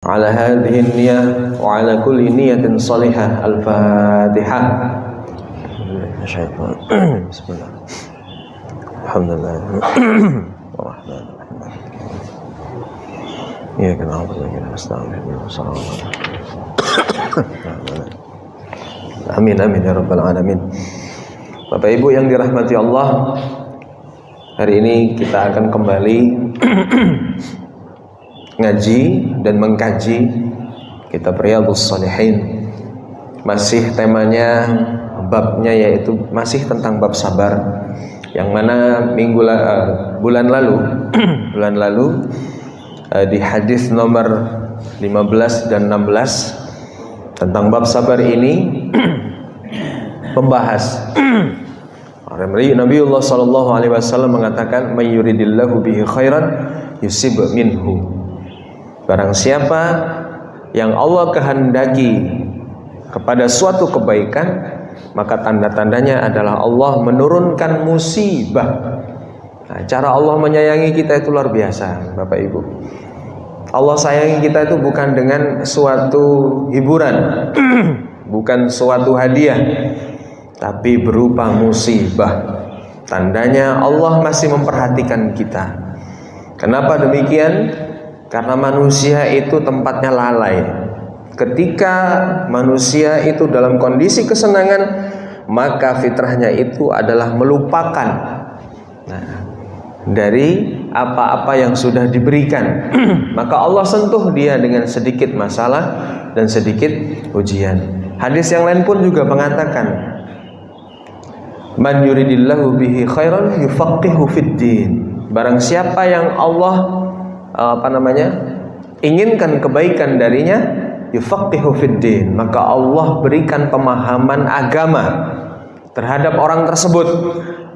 ala hadhihi niyyah wa ala kulli niyatin salihah. Al-Fatihah. Bismillah. Alhamdulillah. Iya kenapa lagi Amin amin ya rabbal alamin. Bapak Ibu yang dirahmati Allah, hari ini kita akan kembali ngaji dan mengkaji kitab Riyadhus Shalihin. Masih temanya, babnya yaitu masih tentang bab sabar, yang mana bulan lalu di hadis nomor 15 dan 16 tentang bab sabar ini membahas Nabiullah sallallahu alaihi wasallam mengatakan, "May yuridillahu bihi khairan yusib minhu." Barang siapa yang Allah kehendaki kepada suatu kebaikan, maka tanda-tandanya adalah Allah menurunkan musibah. Nah, cara Allah menyayangi kita itu luar biasa, Bapak Ibu. Allah sayangi kita itu bukan dengan suatu hiburan, bukan suatu hadiah, tapi berupa musibah. Tandanya Allah masih memperhatikan kita. Kenapa demikian? Karena manusia itu tempatnya lalai. Ketika manusia itu dalam kondisi kesenangan, maka fitrahnya itu adalah melupakan dari apa-apa yang sudah diberikan. Maka Allah sentuh dia dengan sedikit masalah dan sedikit ujian. Hadis yang lain pun juga mengatakan, "Man yuridillahu bihi khairan yufaqihu fid din." Barang siapa yang Allah inginkan kebaikan darinya, yufaqihu fid din, maka Allah berikan pemahaman agama terhadap orang tersebut.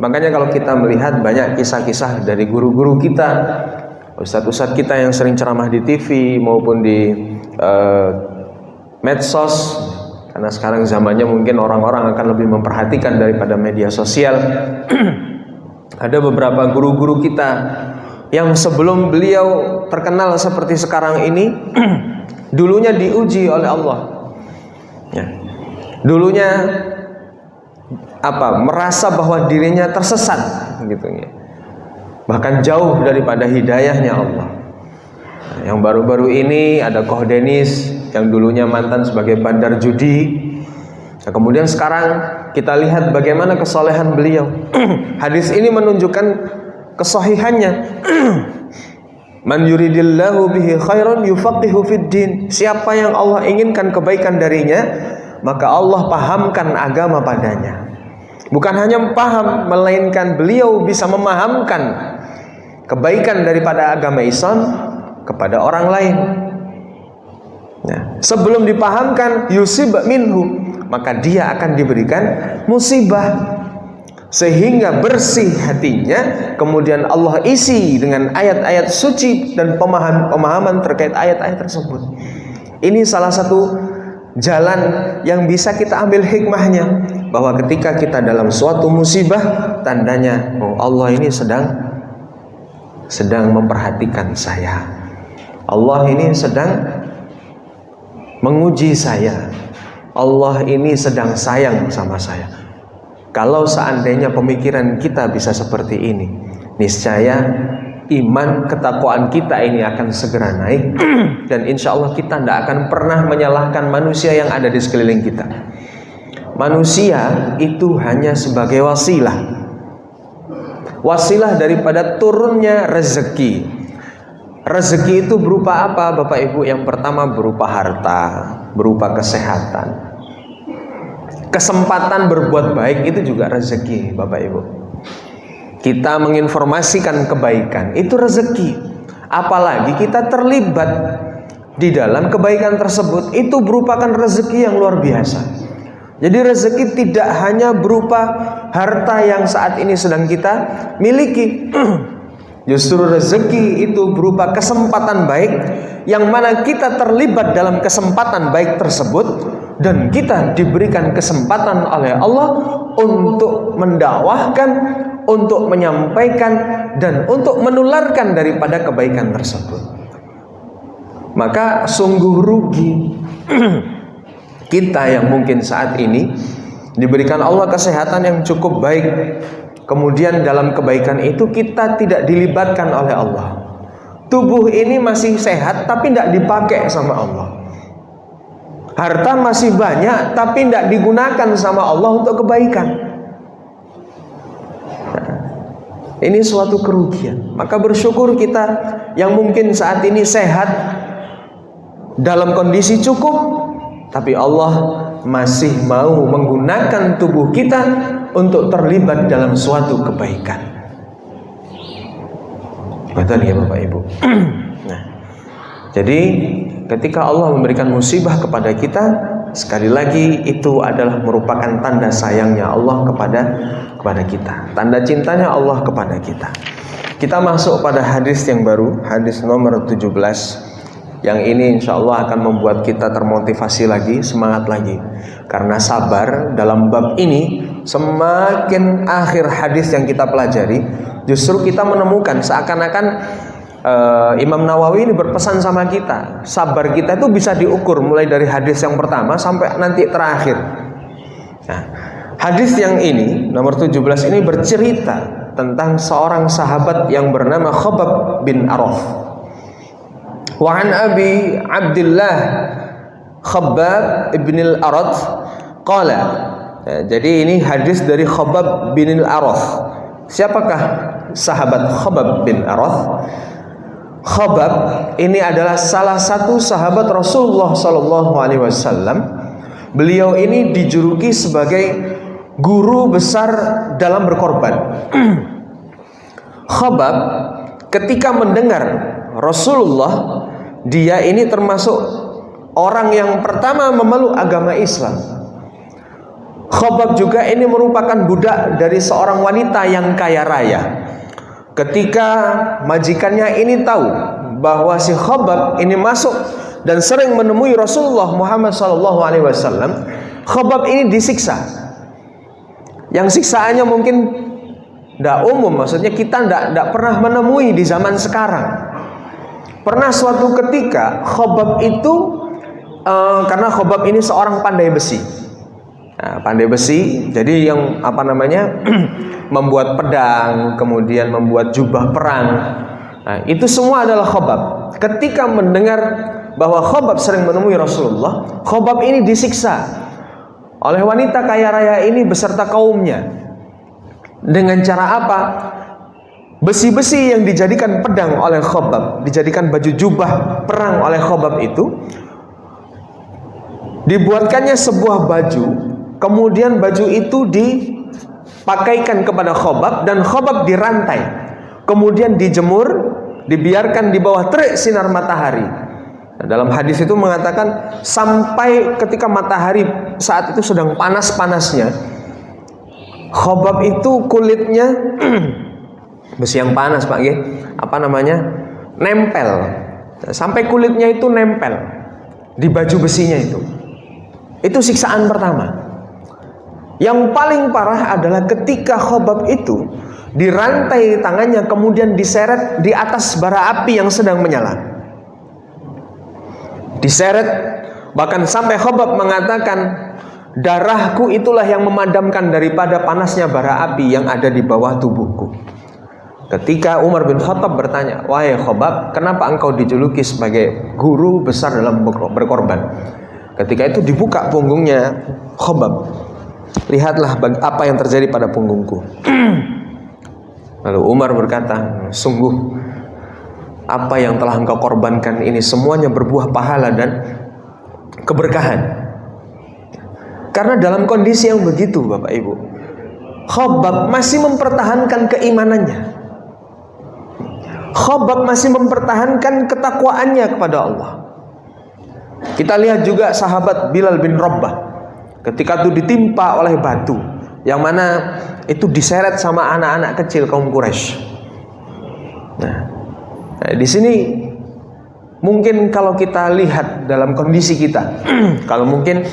Makanya kalau kita melihat banyak kisah-kisah dari guru-guru kita, ustadz-ustadz kita yang sering ceramah di TV maupun di medsos, karena sekarang zamannya mungkin orang-orang akan lebih memperhatikan daripada media sosial. Ada beberapa guru-guru kita yang sebelum beliau terkenal seperti sekarang ini, dulunya diuji oleh Allah. Ya. Dulunya merasa bahwa dirinya tersesat gitu ya. Bahkan jauh daripada hidayahnya Allah. Nah, yang baru-baru ini ada Koh Denis yang dulunya mantan sebagai bandar judi. Nah, kemudian sekarang kita lihat bagaimana kesolehan beliau. Hadis ini menunjukkan kesahihannya. Man yuridillahu bihi khairan yufaqihu fid din. Siapa yang Allah inginkan kebaikan darinya, maka Allah pahamkan agama padanya. Bukan hanya paham, melainkan beliau bisa memahamkan kebaikan daripada agama Islam kepada orang lain. Nah, sebelum dipahamkan yusib minhu, maka dia akan diberikan musibah, sehingga bersih hatinya. Kemudian Allah isi dengan ayat-ayat suci dan pemahaman terkait ayat-ayat tersebut. Ini salah satu jalan yang bisa kita ambil hikmahnya, bahwa ketika kita dalam suatu musibah, tandanya Allah ini sedang memperhatikan saya. Allah ini sedang menguji saya. Allah ini sedang sayang sama saya. Kalau seandainya pemikiran kita bisa seperti ini, niscaya iman ketakwaan kita ini akan segera naik, dan insya Allah kita tidak akan pernah menyalahkan manusia yang ada di sekeliling kita. Manusia itu hanya sebagai wasilah daripada turunnya rezeki. Rezeki itu berupa apa, Bapak Ibu? Yang pertama berupa harta, berupa kesehatan. Kesempatan berbuat baik itu juga rezeki, Bapak Ibu. Kita menginformasikan kebaikan, itu rezeki. Apalagi kita terlibat di dalam kebaikan tersebut, itu merupakan rezeki yang luar biasa. Jadi rezeki tidak hanya berupa harta yang saat ini sedang kita miliki. Justru rezeki itu berupa kesempatan baik, yang mana kita terlibat dalam kesempatan baik tersebut, dan kita diberikan kesempatan oleh Allah untuk mendakwahkan, untuk menyampaikan, dan untuk menularkan daripada kebaikan tersebut. maka sungguh rugi kita yang mungkin saat ini diberikan Allah kesehatan yang cukup baik, kemudian dalam kebaikan itu kita tidak dilibatkan oleh Allah. Tubuh ini masih sehat tapi tidak dipakai sama Allah. Harta masih banyak tapi tidak digunakan sama Allah untuk kebaikan. Nah, ini suatu kerugian. Maka bersyukur kita yang mungkin saat ini sehat dalam kondisi cukup, tapi Allah masih mau menggunakan tubuh kita untuk terlibat dalam suatu kebaikan. Betul ya Bapak Ibu. Nah, jadi ketika Allah memberikan musibah kepada kita, sekali lagi itu adalah merupakan tanda sayangnya Allah kepada kita, tanda cintanya Allah kepada kita. Kita masuk pada hadis yang baru, hadis nomor 17. Yang ini insya Allah akan membuat kita termotivasi lagi, semangat lagi. Karena sabar dalam bab ini, semakin akhir hadis yang kita pelajari, justru kita menemukan seakan-akan Imam Nawawi ini berpesan sama kita, sabar kita itu bisa diukur mulai dari hadis yang pertama sampai nanti terakhir. Nah, hadis yang ini nomor 17 ini bercerita tentang seorang sahabat yang bernama Khabbab bin Araf. Wa an Abi Abdullah Khabbab bin al-Arad qala. Jadi ini hadis dari Khabbab bin al-Arad. Siapakah sahabat Khabbab bin Arad? Khabbab ini adalah salah satu sahabat Rasulullah sallallahu alaihi wasallam. Beliau ini dijuluki sebagai guru besar dalam berkorban. Khabbab ketika mendengar Rasulullah, dia ini termasuk orang yang pertama memeluk agama Islam. Khabbab juga ini merupakan budak dari seorang wanita yang kaya raya. Ketika majikannya ini tahu bahwa si Khabbab ini masuk dan sering menemui Rasulullah Muhammad SAW, Khabbab ini disiksa. Yang siksaannya mungkin tidak umum, maksudnya kita tidak pernah menemui di zaman sekarang. Pernah suatu ketika Khabbab itu karena Khabbab ini seorang pandai besi. Nah, pandai besi, jadi yang membuat pedang, kemudian membuat jubah perang. Nah, itu semua adalah Khabbab. Ketika mendengar bahwa Khabbab sering menemui Rasulullah, Khabbab ini disiksa oleh wanita kaya raya ini beserta kaumnya. Dengan cara apa? Besi-besi yang dijadikan pedang oleh Khabbab, dijadikan baju jubah perang oleh Khabbab itu, dibuatkannya sebuah baju, kemudian baju itu dipakaikan kepada Khabbab dan Khabbab dirantai, kemudian dijemur, dibiarkan di bawah terik sinar matahari. Nah, dalam hadis itu mengatakan sampai ketika matahari saat itu sedang panas-panasnya, Khabbab itu kulitnya besi yang panas Pak, nempel, sampai kulitnya itu nempel di baju besinya itu. Itu siksaan pertama. Yang paling parah adalah ketika Khabbab itu dirantai tangannya kemudian diseret di atas bara api yang sedang menyala. Diseret, bahkan sampai Khabbab mengatakan, darahku itulah yang memadamkan daripada panasnya bara api yang ada di bawah tubuhku. Ketika Umar bin Khattab bertanya, wahai Khabbab, kenapa engkau dijuluki sebagai guru besar dalam berkorban? Ketika itu dibuka punggungnya Khabbab. Lihatlah apa yang terjadi pada punggungku. Lalu Umar berkata, sungguh apa yang telah engkau korbankan ini semuanya berbuah pahala dan keberkahan. Karena dalam kondisi yang begitu Bapak Ibu, Khabbab masih mempertahankan keimanannya. Khabbab masih mempertahankan ketakwaannya kepada Allah. Kita lihat juga sahabat Bilal bin Rabah, ketika itu ditimpa oleh batu, yang mana itu diseret sama anak-anak kecil kaum Quraisy. Nah, di sini mungkin kalau kita lihat dalam kondisi kita, kalau mungkin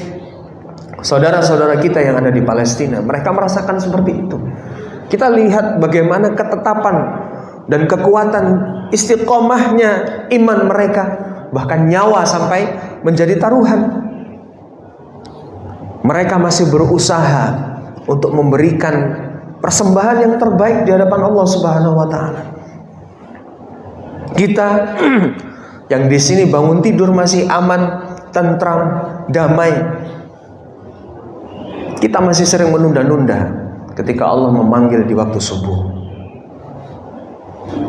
saudara-saudara kita yang ada di Palestina, mereka merasakan seperti itu. Kita lihat bagaimana ketetapan dan kekuatan istiqomahnya iman mereka bahkan nyawa sampai menjadi taruhan. Mereka masih berusaha untuk memberikan persembahan yang terbaik di hadapan Allah Subhanahu wa taala. Kita yang di sini bangun tidur masih aman, tentram, damai. Kita masih sering menunda-nunda ketika Allah memanggil di waktu subuh.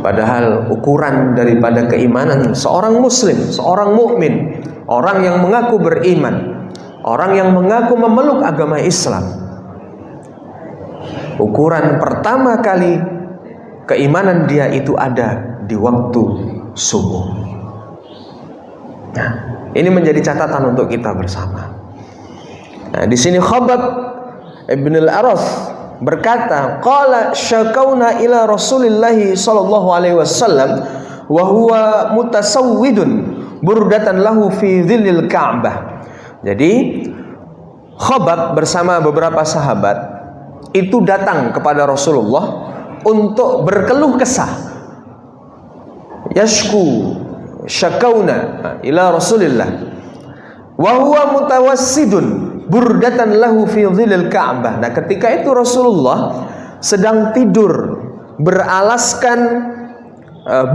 Padahal ukuran daripada keimanan seorang muslim, seorang mukmin, orang yang mengaku beriman, orang yang mengaku memeluk agama Islam, ukuran pertama kali keimanan dia itu ada di waktu subuh. Nah, ini menjadi catatan untuk kita bersama. Nah, di sini Khabbab ibn al-Arath berkata, qala syakauna ila Rasulillah sallallahu alaihi wasallam wa huwa mutasawwidun burdatan lahu fi dhillil Ka'bah. Jadi Khabbab bersama beberapa sahabat itu datang kepada Rasulullah untuk berkeluh kesah. Yashku syakauna ila Rasulillah wa huwa mutawassidun burdatan lahu fi dhillil Ka'bah. Nah, ketika itu Rasulullah sedang tidur beralaskan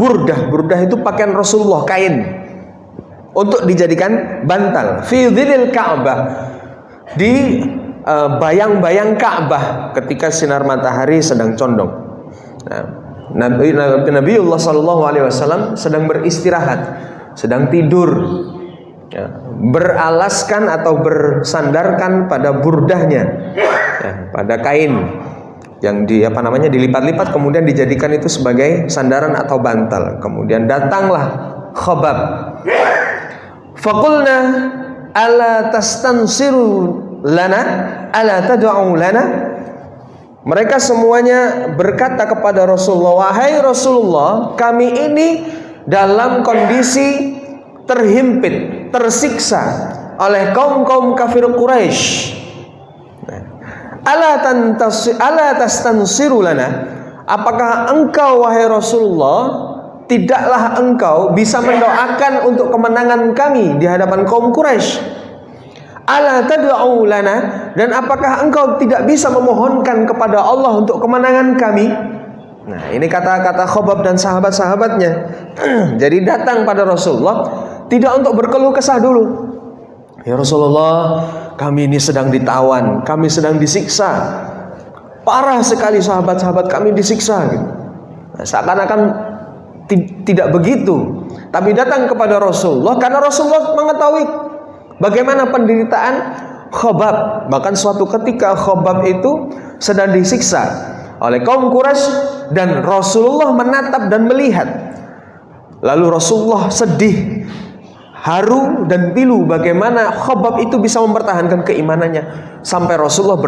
burdah. Burdah itu pakaian Rasulullah, kain untuk dijadikan bantal. Fi dhillil Ka'bah, di bayang-bayang Ka'bah ketika sinar matahari sedang condong. Nah, Nabiullah sallallahu alaihi wasallam sedang beristirahat, sedang tidur, ya, beralaskan atau bersandarkan pada burdahnya, ya, pada kain yang dilipat-lipat kemudian dijadikan itu sebagai sandaran atau bantal. Kemudian datanglah Khabbab. Faqulna ala tastansiru lana ala tad'u lana. Mereka semuanya berkata kepada Rasulullah, wahai Rasulullah, kami ini dalam kondisi terhimpit, tersiksa oleh kaum-kaum kafir Quraisy. Ala tastansiru lana, apakah engkau wahai Rasulullah, tidaklah engkau bisa mendoakan untuk kemenangan kami di hadapan kaum Quraisy? Ala tad'u lana, dan apakah engkau tidak bisa memohonkan kepada Allah untuk kemenangan kami? Nah, ini kata-kata Khabbab dan sahabat-sahabatnya. Jadi datang pada Rasulullah tidak untuk berkeluh kesah dulu. Ya Rasulullah, kami ini sedang ditawan, kami sedang disiksa. Parah sekali sahabat-sahabat kami disiksa. Nah, seakan-akan tidak begitu. Tapi datang kepada Rasulullah karena Rasulullah mengetahui bagaimana penderitaan Khabbab. Bahkan suatu ketika Khabbab itu sedang disiksa oleh kaum Quraisy dan Rasulullah menatap dan melihat. Lalu Rasulullah sedih, haru dan pilu bagaimana Khabbab itu bisa mempertahankan keimanannya, sampai Rasulullah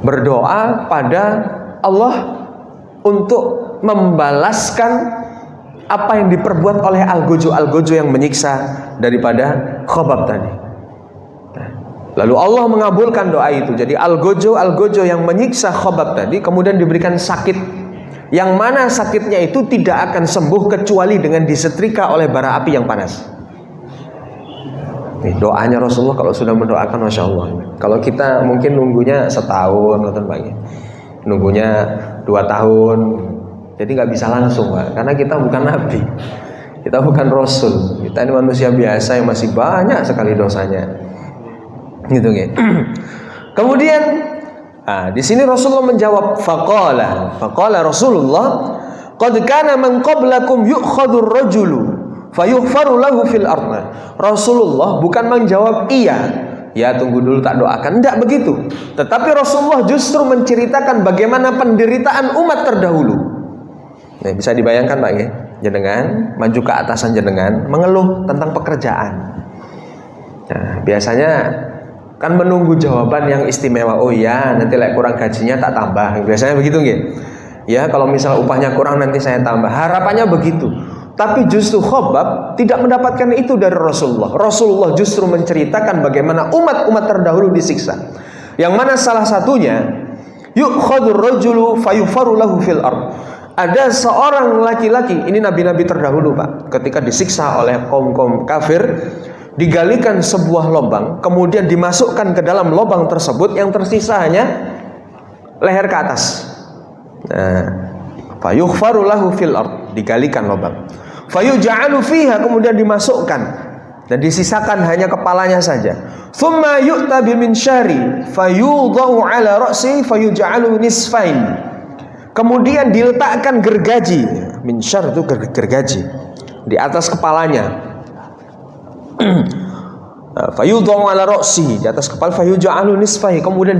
berdoa pada Allah untuk membalaskan apa yang diperbuat oleh Al-Gojo yang menyiksa daripada Khabbab tadi. Lalu Allah mengabulkan doa itu. Jadi Al-Gojo yang menyiksa Khabbab tadi kemudian diberikan sakit, yang mana sakitnya itu tidak akan sembuh kecuali dengan disetrika oleh bara api yang panas. Nih, doanya Rasulullah kalau sudah mendoakan, Masya Allah. Kalau kita mungkin nunggunya setahun, nunggunya 2 tahun, jadi nggak bisa langsung, Pak. Karena kita bukan nabi, kita bukan rasul, kita ini manusia biasa yang masih banyak sekali dosanya, gitu ya. Kemudian, di sini Rasulullah menjawab, faqala Rasulullah, qad kana man qablakum yu'khadhu ar-rajulu fayughfaru lahu fil ardh. Rasulullah bukan menjawab iya, ya tunggu dulu tak doakan, tidak begitu. Tetapi Rasulullah justru menceritakan bagaimana penderitaan umat terdahulu. Nah, bisa dibayangkan Pak ya, jenengan maju ke atasan jenengan mengeluh tentang pekerjaan. Nah, biasanya kan menunggu jawaban yang istimewa. Oh iya, nanti kurang gajinya tak tambah. Biasanya begitu nggih. Ya, kalau misal upahnya kurang nanti saya tambah. Harapannya begitu. Tapi justru Khabbab tidak mendapatkan itu dari Rasulullah. Rasulullah justru menceritakan bagaimana umat-umat terdahulu disiksa. Yang mana salah satunya yu'khadhur rajulu fayufaru lahu fil ardh. ada seorang laki-laki, ini nabi-nabi terdahulu Pak, ketika disiksa oleh kaum-kaum kafir, digalikan sebuah lubang, kemudian dimasukkan ke dalam lubang tersebut, yang tersisa hanya leher ke atas. Fayughfaru lahu fil ard, digalikan lubang. Fayuj'alu fiha, kemudian dimasukkan dan disisakan hanya kepalanya saja. Thumma yu'ta biminsyari fayudha'u ala ra'si fayuj'alu nisfain. Kemudian diletakkan gergaji, minsyar itu gergaji, di atas kepalanya. Fayudha'u ala ra'si, di atas kepala, fayuj'alu nisfain, kemudian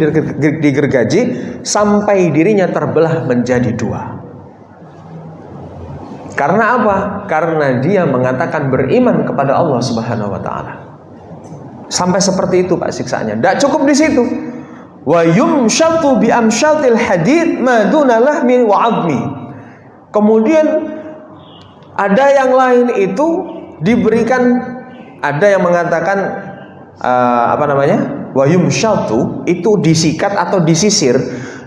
digergaji sampai dirinya terbelah menjadi dua. Karena apa? Karena dia mengatakan beriman kepada Allah Subhanahu wa taala. Sampai seperti itu Pak siksaannya. Tidak cukup di situ. Wa yumshatu bi amshatil hadid ma duna lahmi wa 'azmi. Kemudian ada yang lain itu diberikan, ada yang mengatakan wa yumshatu itu disikat atau disisir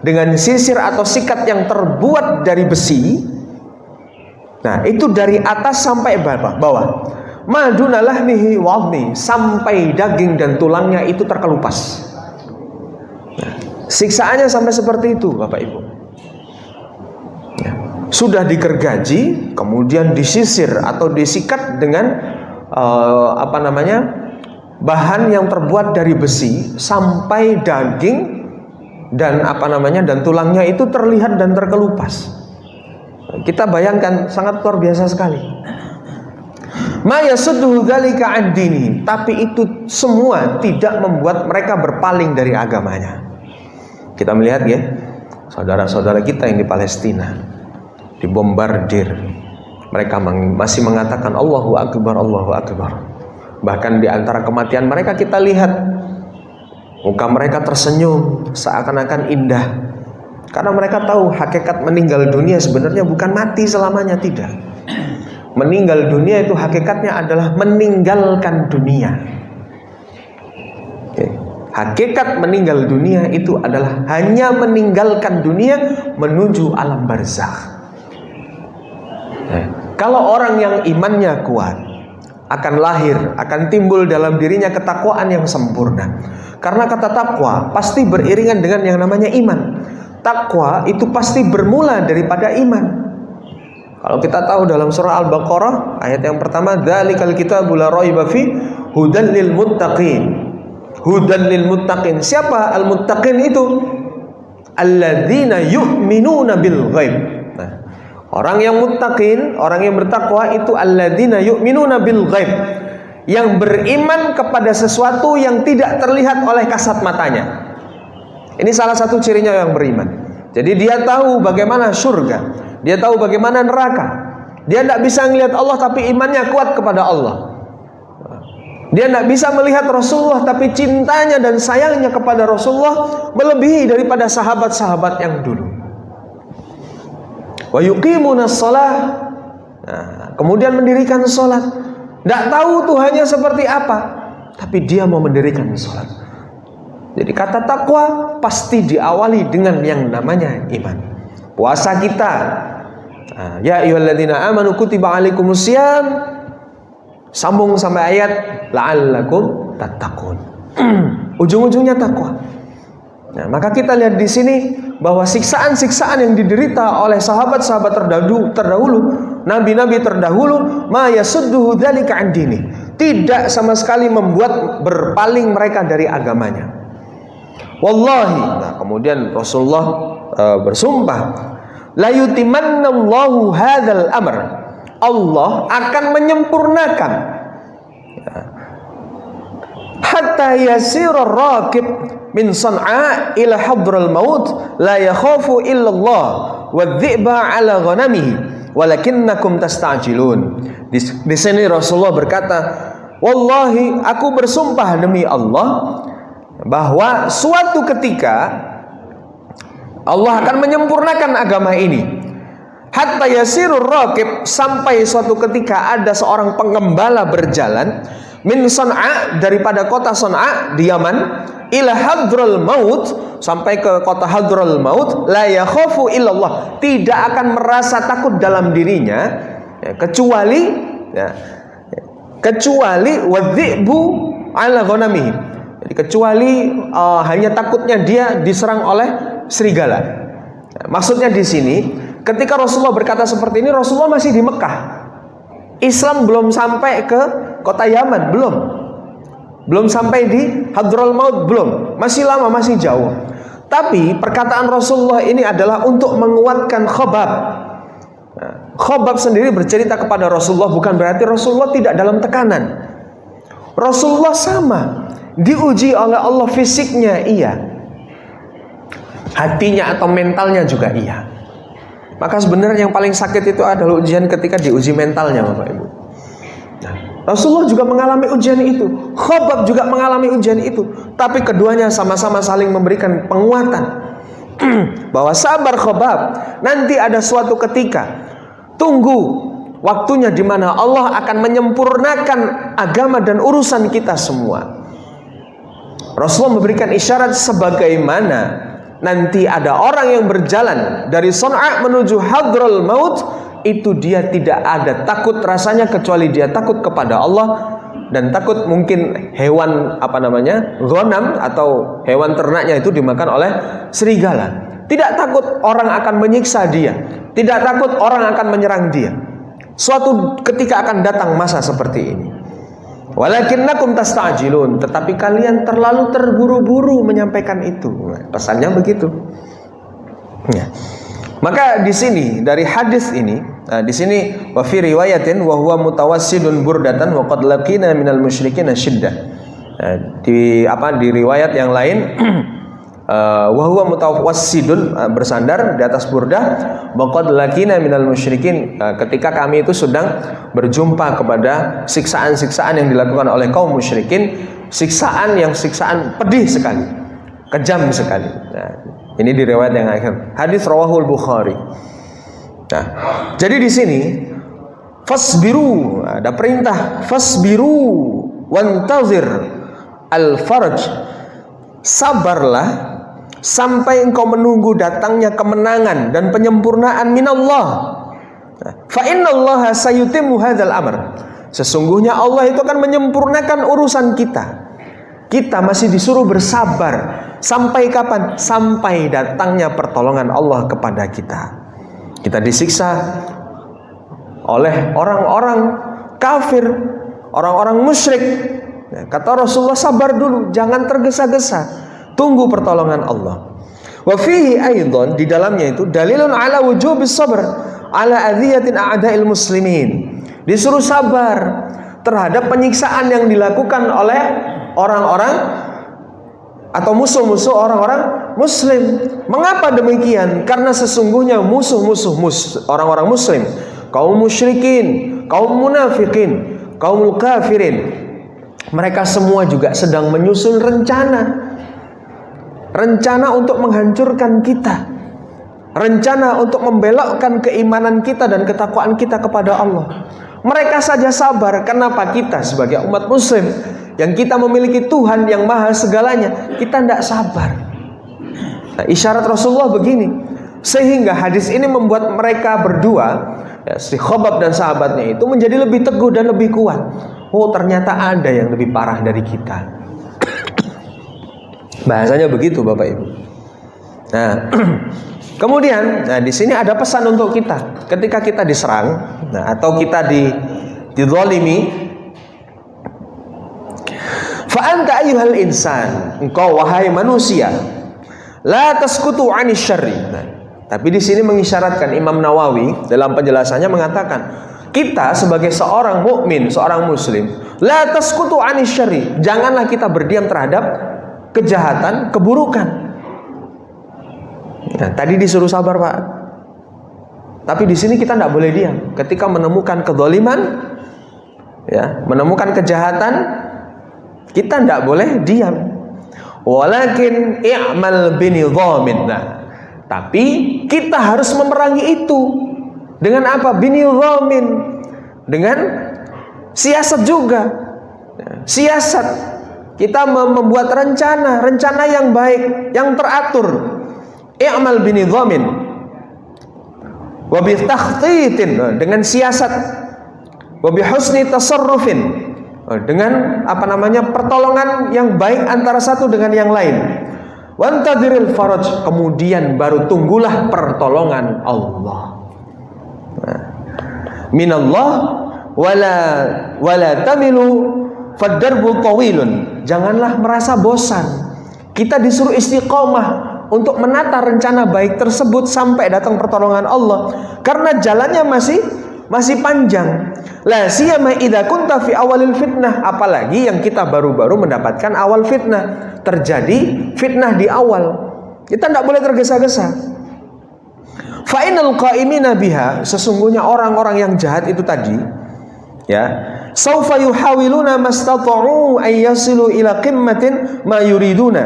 dengan sisir atau sikat yang terbuat dari besi. Nah, itu dari atas sampai bawah. Maduna lahmihi wa 'azmi, sampai daging dan tulangnya itu terkelupas. Nah, siksaannya sampai seperti itu, Bapak Ibu. Ya, sudah digergaji, kemudian disisir atau disikat dengan bahan yang terbuat dari besi, sampai daging dan dan tulangnya itu terlihat dan terkelupas. Kita bayangkan, sangat luar biasa sekali. Ma yasudduhu dzalika 'an dinihi, tapi itu semua tidak membuat mereka berpaling dari agamanya. Kita melihat ya, saudara-saudara kita yang di Palestina dibombardir, mereka masih mengatakan Allahu Akbar, Allahu Akbar. Bahkan di antara kematian mereka kita lihat muka mereka tersenyum seakan-akan indah, karena mereka tahu hakikat meninggal dunia sebenarnya bukan mati selamanya, tidak. Meninggal dunia itu hakikatnya adalah meninggalkan dunia. Hakikat meninggal dunia itu adalah hanya meninggalkan dunia menuju alam barzakh. Kalau orang yang imannya kuat, akan lahir, akan timbul dalam dirinya ketakwaan yang sempurna. Karena kata takwa pasti beriringan dengan yang namanya iman. Takwa itu pasti bermula daripada iman. Kalau kita tahu dalam surah Al-Baqarah ayat yang pertama, dzalikal kitabul la raiba fi hudan lil muttaqin. Hudan lil muttaqin. Siapa al-muttaqin itu? Alladzina yu'minuna bil ghaib. Nah, orang yang muttaqin, orang yang bertakwa itu alladzina yu'minuna bil ghaib, yang beriman kepada sesuatu yang tidak terlihat oleh kasat matanya. Ini salah satu cirinya yang beriman. Jadi dia tahu bagaimana surga, dia tahu bagaimana neraka. Dia tidak bisa melihat Allah tapi imannya kuat kepada Allah. Dia tidak bisa melihat Rasulullah tapi cintanya dan sayangnya kepada Rasulullah melebihi daripada sahabat-sahabat yang dulu. Wa yuqimunas shalah. Nah, kemudian mendirikan salat. Tidak tahu Tuhannya seperti apa, tapi dia mau mendirikan salat. Jadi kata takwa pasti diawali dengan yang namanya iman. Puasa kita, ya ayyuhalladzina amanu kutiba alaikumusiyam, sambung sampai ayat la'allakum tattaqun. Ujung-ujungnya takwa. Nah, maka kita lihat di sini bahwa siksaan-siksaan yang diderita oleh sahabat-sahabat terdahulu, nabi-nabi terdahulu, ma yasudduhu dzalika 'an dini, tidak sama sekali membuat berpaling mereka dari agamanya. Wallahi, nah kemudian Rasulullah bersumpah, la yutimannallahu hadzal amr, Allah akan menyempurnakan hatta yasira raqib min San'a ila hadral maut la yakhafu illa Allah wadh-dhi'ba 'ala ghanamihi walakinnakum tasta'jilun. Di sini Rasulullah berkata, wallahi, aku bersumpah demi Allah bahwa suatu ketika Allah akan menyempurnakan agama ini. Hatta yasirur raqib, sampai suatu ketika ada seorang penggembala berjalan min Son'a, daripada kota Son'a di Yaman, ila hadrul maut, sampai ke kota hadrul maut, la yakhafu illallah, tidak akan merasa takut dalam dirinya, ya, kecuali wadzibu ala ghanamihi, jadi kecuali hanya takutnya dia diserang oleh serigala. Maksudnya di sini, ketika Rasulullah berkata seperti ini, Rasulullah masih di Mekah. Islam belum sampai ke kota Yaman, belum sampai di Hadrul Maut, belum, masih lama, masih jauh. Tapi perkataan Rasulullah ini adalah untuk menguatkan Khobab. Khobab sendiri bercerita kepada Rasulullah, bukan berarti Rasulullah tidak dalam tekanan. Rasulullah sama, diuji oleh Allah, fisiknya iya, hatinya atau mentalnya juga iya. Maka sebenarnya yang paling sakit itu adalah ujian ketika diuji mentalnya, Bapak Ibu. Nah, Rasulullah juga mengalami ujian itu, Khobab juga mengalami ujian itu, tapi keduanya sama-sama saling memberikan penguatan bahwa sabar Khobab, nanti ada suatu ketika, tunggu waktunya di mana Allah akan menyempurnakan agama dan urusan kita semua. Rasulullah memberikan isyarat sebagaimana nanti ada orang yang berjalan dari Son'a menuju Hadrul Maut, itu dia tidak ada takut rasanya kecuali dia takut kepada Allah dan takut mungkin hewan ghanam atau hewan ternaknya itu dimakan oleh serigala. Tidak takut orang akan menyiksa dia, tidak takut orang akan menyerang dia. Suatu ketika akan datang masa seperti ini. Walakinnakum tasta'jilun, tetapi kalian terlalu terburu-buru menyampaikan itu. Pesannya begitu. Ya. Maka di sini dari hadis ini, di sini wa fi riwayatin wa huwa mutawassidun burdatan wa qad laqina minal musyrikin syiddah. Di riwayat yang lain wa huwa mutawassidun, bersandar di atas burdah, wa qad laqina minal musyrikin, ketika kami itu sedang berjumpa kepada siksaan-siksaan yang dilakukan oleh kaum musyrikin, siksaan pedih sekali, kejam sekali. Nah, ini di riwayat yang akhir. Hadis rawahul Bukhari. Nah, jadi di sini fasbiru, ada perintah fasbiru wantazir al-farj, sabarlah sampai engkau menunggu datangnya kemenangan dan penyempurnaan minallah. Fa innallaha sayutimmu hadzal amr, sesungguhnya Allah itu akan menyempurnakan urusan kita. Kita masih disuruh bersabar sampai kapan? Sampai datangnya pertolongan Allah kepada kita. Kita disiksa oleh orang-orang kafir, orang-orang musyrik. Kata Rasulullah, sabar dulu, jangan tergesa-gesa, tunggu pertolongan Allah. Wa fihi aidan, di dalamnya itu dalilun ala wujubis sabr ala adhiyatin a'da'il muslimin. Disuruh sabar terhadap penyiksaan yang dilakukan oleh orang-orang atau musuh-musuh orang-orang muslim. Mengapa demikian? Karena sesungguhnya musuh-musuh orang-orang muslim, kaum musyrikin, kaum munafikin, kaum kafirin, mereka semua juga sedang menyusun rencana untuk menghancurkan kita, rencana untuk membelokkan keimanan kita dan ketakwaan kita kepada Allah. Mereka saja sabar. Kenapa kita sebagai umat muslim yang kita memiliki Tuhan yang maha segalanya, kita tidak sabar? Nah, isyarat Rasulullah begini, sehingga hadis ini membuat mereka berdua, si Khobab dan sahabatnya itu menjadi lebih teguh dan lebih kuat. Oh, ternyata ada yang lebih parah dari kita. Bahasanya begitu, Bapak Ibu. Nah, kemudian, di sini ada pesan untuk kita. Ketika kita diserang, atau kita dizalimi, fa anta ayyuhal insan, engkau wahai manusia, la taskutu 'anis syarri. Tapi di sini mengisyaratkan, Imam Nawawi dalam penjelasannya mengatakan, kita sebagai seorang mukmin, seorang muslim, la taskutu 'anis syarri, janganlah kita berdiam terhadap kejahatan, keburukan. Nah, tadi disuruh sabar, Pak. Tapi di sini kita tidak boleh diam. Ketika menemukan kezaliman, menemukan kejahatan, kita tidak boleh diam. Walakin i'mal binidhamin. Nah, tapi kita harus memerangi itu dengan apa? Binidhamin, dengan siasat juga. Siasat, kita membuat rencana yang baik, yang teratur. I'mal binidhamin wa bitakhtitin, dengan siasat, wa bihusni tasarrufin, dengan pertolongan yang baik antara satu dengan yang lain. Wantadhiril faraj, kemudian baru tunggulah pertolongan Allah. Minallah wala tamilu fadarbu tawilun. Janganlah merasa bosan. Kita disuruh istiqomah untuk menata rencana baik tersebut sampai datang pertolongan Allah, karena jalannya masih panjang. La siyama idza kunta fi awalil fitnah, apalagi yang kita baru-baru mendapatkan awal fitnah. Terjadi fitnah di awal, kita tidak boleh tergesa-gesa. Fa innal qa'imina biha, sesungguhnya orang-orang yang jahat itu tadi, ya, saufa yuhawiluna mastata'u ay yasilu ila qimmatin ma yuriduna.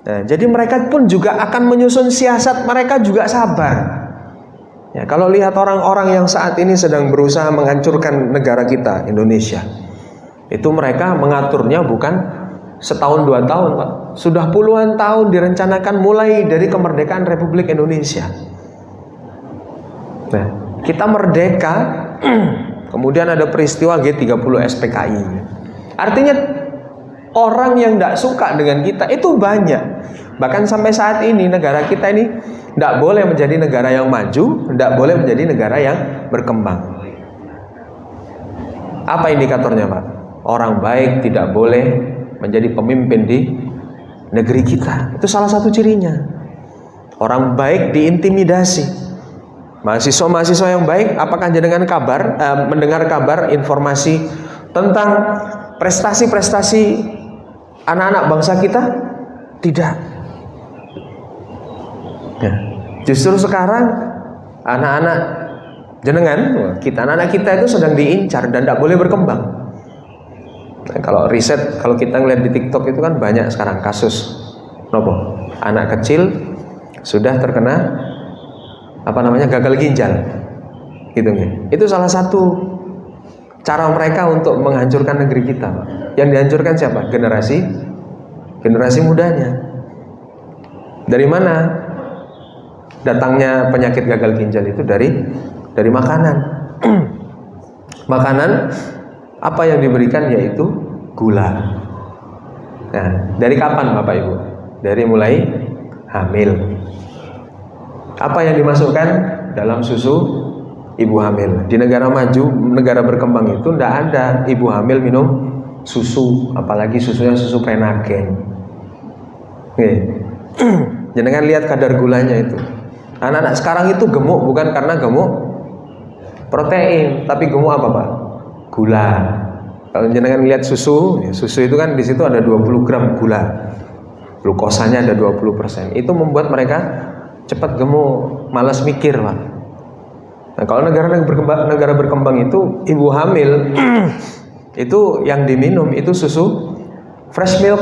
Nah, jadi mereka pun juga akan menyusun siasat, mereka juga sabar. Ya, kalau lihat orang-orang yang saat ini sedang berusaha menghancurkan negara kita, Indonesia, itu mereka mengaturnya bukan setahun 2 tahun, Pak. Sudah puluhan tahun direncanakan, mulai dari kemerdekaan Republik Indonesia. Nah, kita merdeka, kemudian ada peristiwa G30 SPKI. Artinya orang yang tidak suka dengan kita itu banyak. Bahkan sampai saat ini negara kita ini tidak boleh menjadi negara yang maju, tidak boleh menjadi negara yang berkembang. Apa indikatornya, Pak? Orang baik tidak boleh menjadi pemimpin di negeri kita. Itu salah satu cirinya. Orang baik diintimidasi. Mahasiswa-mahasiswa yang baik, apakah jenengan mendengar kabar informasi tentang prestasi-prestasi anak-anak bangsa kita? Tidak. Ya, justru sekarang anak-anak jenengan, anak-anak kita itu sedang diincar dan tidak boleh berkembang. Nah, kalau riset, kalau kita ngeliat di TikTok itu kan banyak sekarang kasus anak kecil sudah terkena gagal ginjal, gitu nih. Itu salah satu cara mereka untuk menghancurkan negeri kita. Yang dihancurkan siapa? Generasi mudanya. Dari mana datangnya penyakit gagal ginjal itu? Dari makanan. Makanan apa yang diberikan yaitu gula. Nah, dari kapan Bapak Ibu? Dari mulai hamil. Apa yang dimasukkan dalam susu ibu hamil? Di negara maju, negara berkembang itu tidak ada ibu hamil minum susu, apalagi susunya susu Prenagen. Jangan lihat kadar gulanya itu. Anak-anak sekarang itu gemuk bukan karena gemuk protein, tapi gemuk apa, Pak? Gula. Kalau jenengan lihat susu itu kan di situ ada 20 gram gula. Glukosanya ada 20%. Itu membuat mereka cepat gemuk, malas mikir, Pak. Nah, kalau negara berkembang itu ibu hamil itu yang diminum itu susu fresh milk,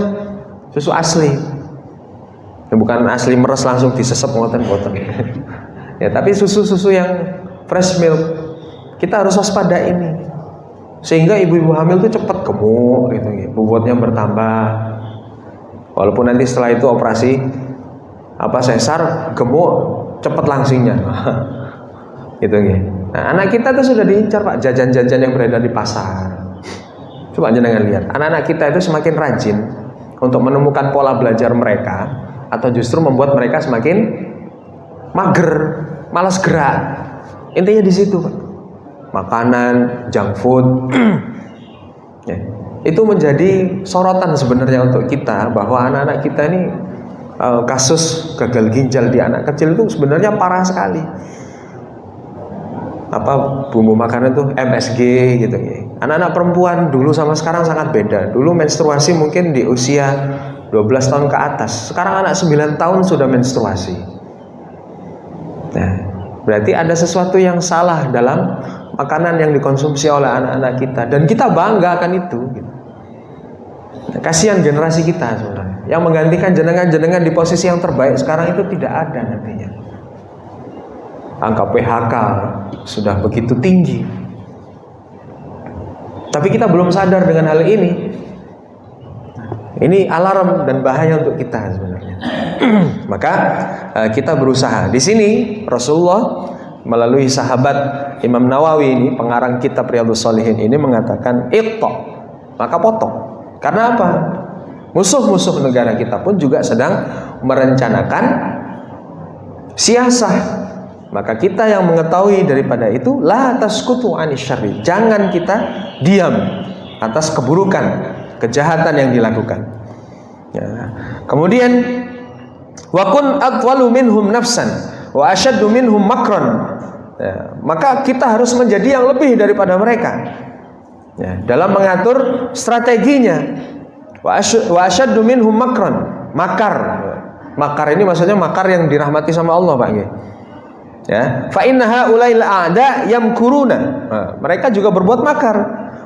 susu asli. Bukan asli meres langsung disesep ngoten-ngoten. Ya, tapi susu-susu yang fresh milk. Kita harus waspada ini. Sehingga ibu-ibu hamil itu cepat gemuk gitu, bobotnya bertambah. Walaupun nanti setelah itu operasi sesar, gemuk cepat langsingnya. Gitu ya. Nah, anak kita tuh sudah diincar, Pak, jajan-jajan yang beredar di pasar. Coba jenengan lihat, anak-anak kita itu semakin rajin untuk menemukan pola belajar mereka, atau justru membuat mereka semakin mager, malas gerak. Intinya di situ, Pak. Makanan, junk food. Ya. Itu menjadi sorotan sebenarnya untuk kita, bahwa anak-anak kita ini kasus gagal ginjal di anak kecil itu sebenarnya parah sekali. Bumbu makanan itu MSG gitu ya. Anak-anak perempuan dulu sama sekarang sangat beda. Dulu menstruasi mungkin di usia 12 tahun ke atas. Sekarang anak 9 tahun sudah menstruasi. Nah, berarti ada sesuatu yang salah dalam makanan yang dikonsumsi oleh anak-anak kita, dan kita bangga akan itu. Nah, kasihan generasi kita sebenarnya. Yang menggantikan jenengan di posisi yang terbaik sekarang itu tidak ada nantinya. Angka PHK sudah begitu tinggi. Tapi kita belum sadar dengan hal ini. Ini alarm dan bahaya untuk kita sebenarnya. Maka kita berusaha. Di sini Rasulullah melalui sahabat Imam Nawawi ini, pengarang kitab Riyadhus Shalihin ini mengatakan iqta, maka potong. Karena apa? Musuh-musuh negara kita pun juga sedang merencanakan siasah. Maka kita yang mengetahui daripada itu, la taskutu anisyarri, jangan kita diam atas keburukan, kejahatan yang dilakukan. Ya. Kemudian wa kun atwalu minhum nafsan wa asyaddu minhum makran. Ya. Maka kita harus menjadi yang lebih daripada mereka. Ya. Dalam mengatur strateginya. Wa asyaddu minhum makran. Makar. Makar ini maksudnya makar yang dirahmati sama Allah, Pak. Ya. Fa inna haulail a'da yamkuruna. Nah, mereka juga berbuat makar.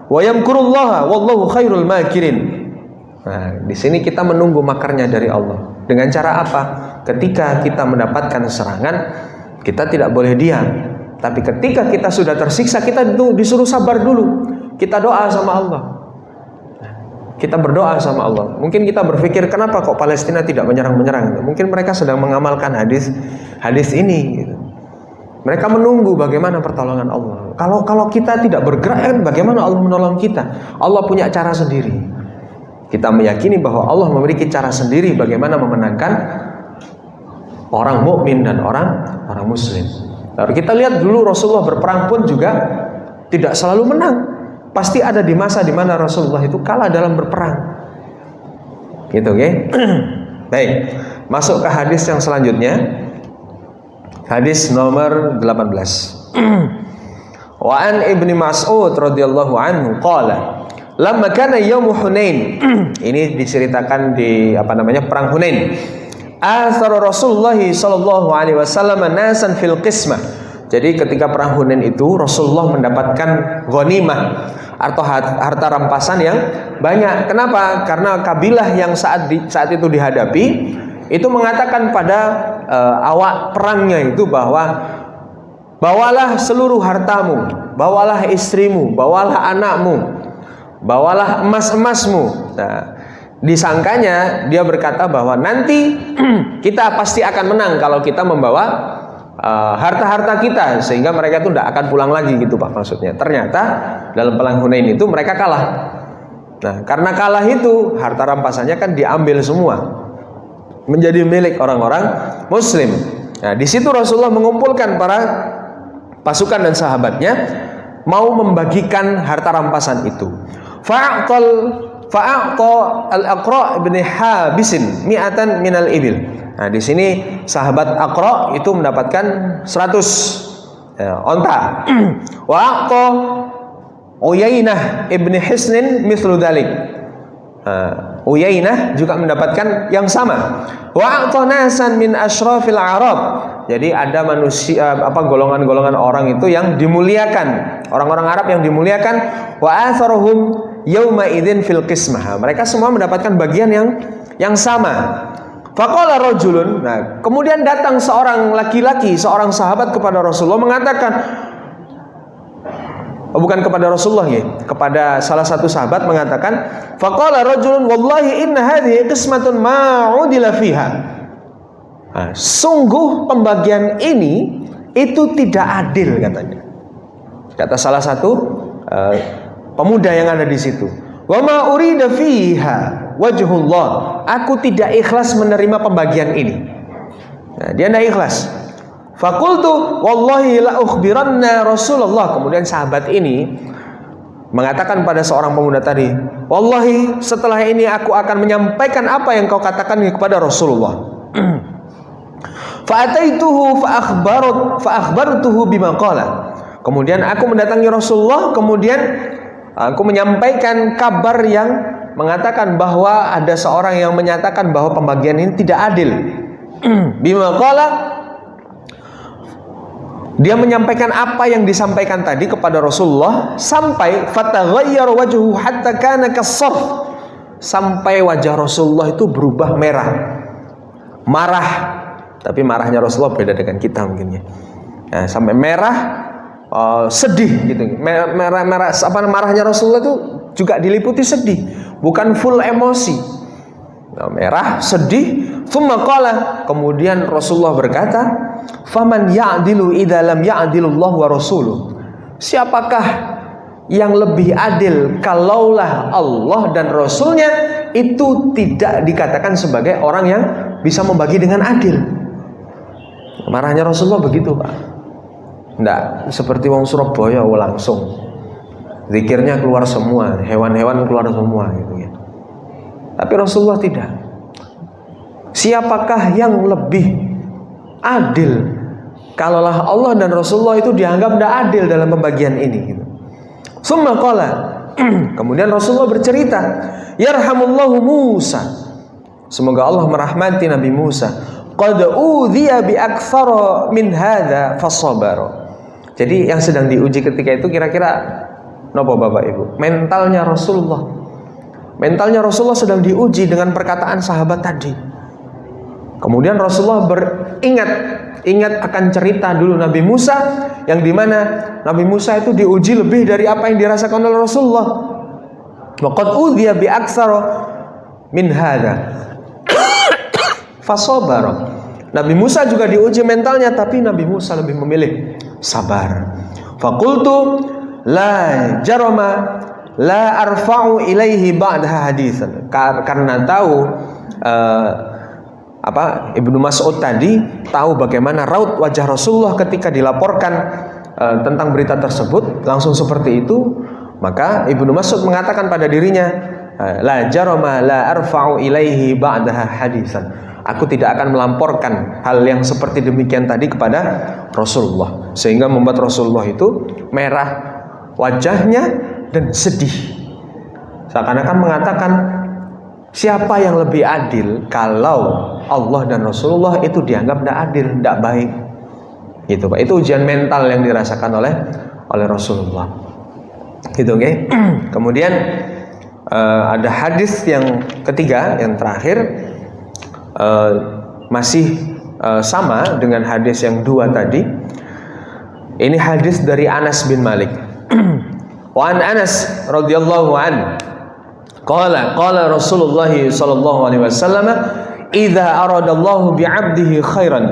Wa yamkurullaha wallahu khairul makirin. Nah, di sini kita menunggu makarnya dari Allah. Dengan cara apa? Ketika kita mendapatkan serangan, kita tidak boleh diam. Tapi ketika kita sudah tersiksa, kita disuruh sabar dulu. Kita doa sama Allah. Kita berdoa sama Allah. Mungkin kita berpikir, kenapa kok Palestina tidak menyerang-menyerang? Mungkin mereka sedang mengamalkan hadis ini. Gitu. Mereka menunggu bagaimana pertolongan Allah. Kalau kita tidak bergerak, bagaimana Allah menolong kita? Allah punya cara sendiri. Kita meyakini bahwa Allah memiliki cara sendiri bagaimana memenangkan orang mukmin dan orang muslim. Lalu kita lihat dulu Rasulullah berperang pun juga tidak selalu menang. Pasti ada di masa di mana Rasulullah itu kalah dalam berperang. Gitu, oke? Baik, masuk ke hadis yang selanjutnya. Hadis nomor 18. Wa an Ibnu Mas'ud radhiyallahu anhu qala lamma kana yaum Hunain. Ini diceritakan di perang Hunain. Athara Rasulullah sallallahu alaihi wasallam nasan fil qismah. Jadi ketika perang Hunain itu Rasulullah mendapatkan ghanimah atau harta rampasan yang banyak. Kenapa? Karena kabilah yang saat itu dihadapi itu mengatakan pada awak perangnya itu bahwa bawalah seluruh hartamu, bawalah istrimu, bawalah anakmu, bawalah emas-emasmu. Nah, disangkanya dia berkata bahwa nanti kita pasti akan menang kalau kita membawa harta-harta kita, sehingga mereka itu tidak akan pulang lagi gitu, Pak, maksudnya. Ternyata dalam perang Hunain itu mereka kalah. Nah, karena kalah itu harta rampasannya kan diambil semua, menjadi milik orang-orang muslim. Nah, di situ Rasulullah mengumpulkan para pasukan dan sahabatnya mau membagikan harta rampasan itu. Fa'ata al-Aqra' bin Habisin mi'atan minal ibil. Nah, di sini sahabat Aqra' itu mendapatkan 100 onta. Wa'ata Uyainah ibn Hisnin mithlu dzalik. Uyainah juga mendapatkan yang sama. Wa'ata nasan min asyrafil Arab. Jadi ada manusia golongan-golongan orang itu yang dimuliakan, orang-orang Arab yang dimuliakan. Wa atharuhum yauma idzin fil qismah. Mereka semua mendapatkan bagian yang sama. Faqala rajulun. Nah, kemudian datang seorang laki-laki, seorang sahabat kepada Rasulullah mengatakan, bukan kepada Rasulullah ya, kepada salah satu sahabat mengatakan, faqala rajulun wallahi inna hadhihi qismatun ma udila fiha. Nah, sungguh pembagian ini itu tidak adil katanya. Kata salah satu pemuda yang ada di situ. Wa ma urida fiha wajhullah. Aku tidak ikhlas menerima pembagian ini. Nah, dia tidak ikhlas. Fakultu wallahi la ukhbiranna Rasulullah. Kemudian sahabat ini mengatakan pada seorang pemuda tadi, wallahi setelah ini aku akan menyampaikan apa yang kau katakan kepada Rasulullah. Fa'ataituhu fa'akhbartuhu bima qala. Kemudian aku mendatangi Rasulullah, kemudian aku menyampaikan kabar yang mengatakan bahwa ada seorang yang menyatakan bahwa pembagian ini tidak adil. Bima qala, dia menyampaikan apa yang disampaikan tadi kepada Rasulullah sampai fataghayyar wajhu hatta kana kas-sarf, sampai wajah Rasulullah itu berubah merah. Marah, tapi marahnya Rasulullah beda dengan kita mungkin ya. Nah, sampai merah sedih gitu. Marahnya Rasulullah itu juga diliputi sedih, bukan full emosi. Merah, sedih. Tsumma qala, kemudian Rasulullah berkata, "Faman ya'dilu idza lam ya'dilullah wa rasuluh." Siapakah yang lebih adil kalaulah Allah dan Rasulnya itu tidak dikatakan sebagai orang yang bisa membagi dengan adil. Marahnya Rasulullah begitu, Pak. Enggak seperti wong Surabaya langsung zikirnya keluar semua, hewan-hewan keluar semua gitu ya. Tapi Rasulullah tidak. Siapakah yang lebih adil kalaulah Allah dan Rasulullah itu dianggap tidak adil dalam pembagian ini gitu. Summa qala, kemudian Rasulullah bercerita, yarhamullahu Musa, semoga Allah merahmati Nabi Musa, qad udhiya bi aktsara min hadza fasabara. Jadi yang sedang diuji ketika itu kira-kira napa Bapak Ibu? Mentalnya Rasulullah. Mentalnya Rasulullah sedang diuji dengan perkataan sahabat tadi. Kemudian Rasulullah ingat akan cerita dulu Nabi Musa, yang dimana Nabi Musa itu diuji lebih dari apa yang dirasakan oleh Rasulullah. Waqad udhiya bi aktsara min hadza fasabara. Nabi Musa juga diuji mentalnya, tapi Nabi Musa lebih memilih sabar. Faqultu la jarama la arfa'u ilaihi ba'daha haditsan. Karena tahu Ibnu Mas'ud tadi tahu bagaimana raut wajah Rasulullah ketika dilaporkan tentang berita tersebut, langsung seperti itu, maka Ibnu Mas'ud mengatakan pada dirinya, la jarama la arfa'u ilaihi ba'daha hadisan. Aku tidak akan melamporkan hal yang seperti demikian tadi kepada Rasulullah, sehingga membuat Rasulullah itu merah wajahnya dan sedih, seakan-akan mengatakan, siapa yang lebih adil kalau Allah dan Rasulullah itu dianggap tidak adil, tidak baik, gitu Pak. Itu ujian mental yang dirasakan oleh Rasulullah, gitu, okay? Kemudian ada hadis yang ketiga, yang terakhir, masih sama dengan hadis yang dua tadi. Ini hadis dari Anas bin Malik. Wa an Anas radhiyallahu an qala Rasulullah sallallahu alaihi wasallam, idza aradallahu bi'abdihi khairan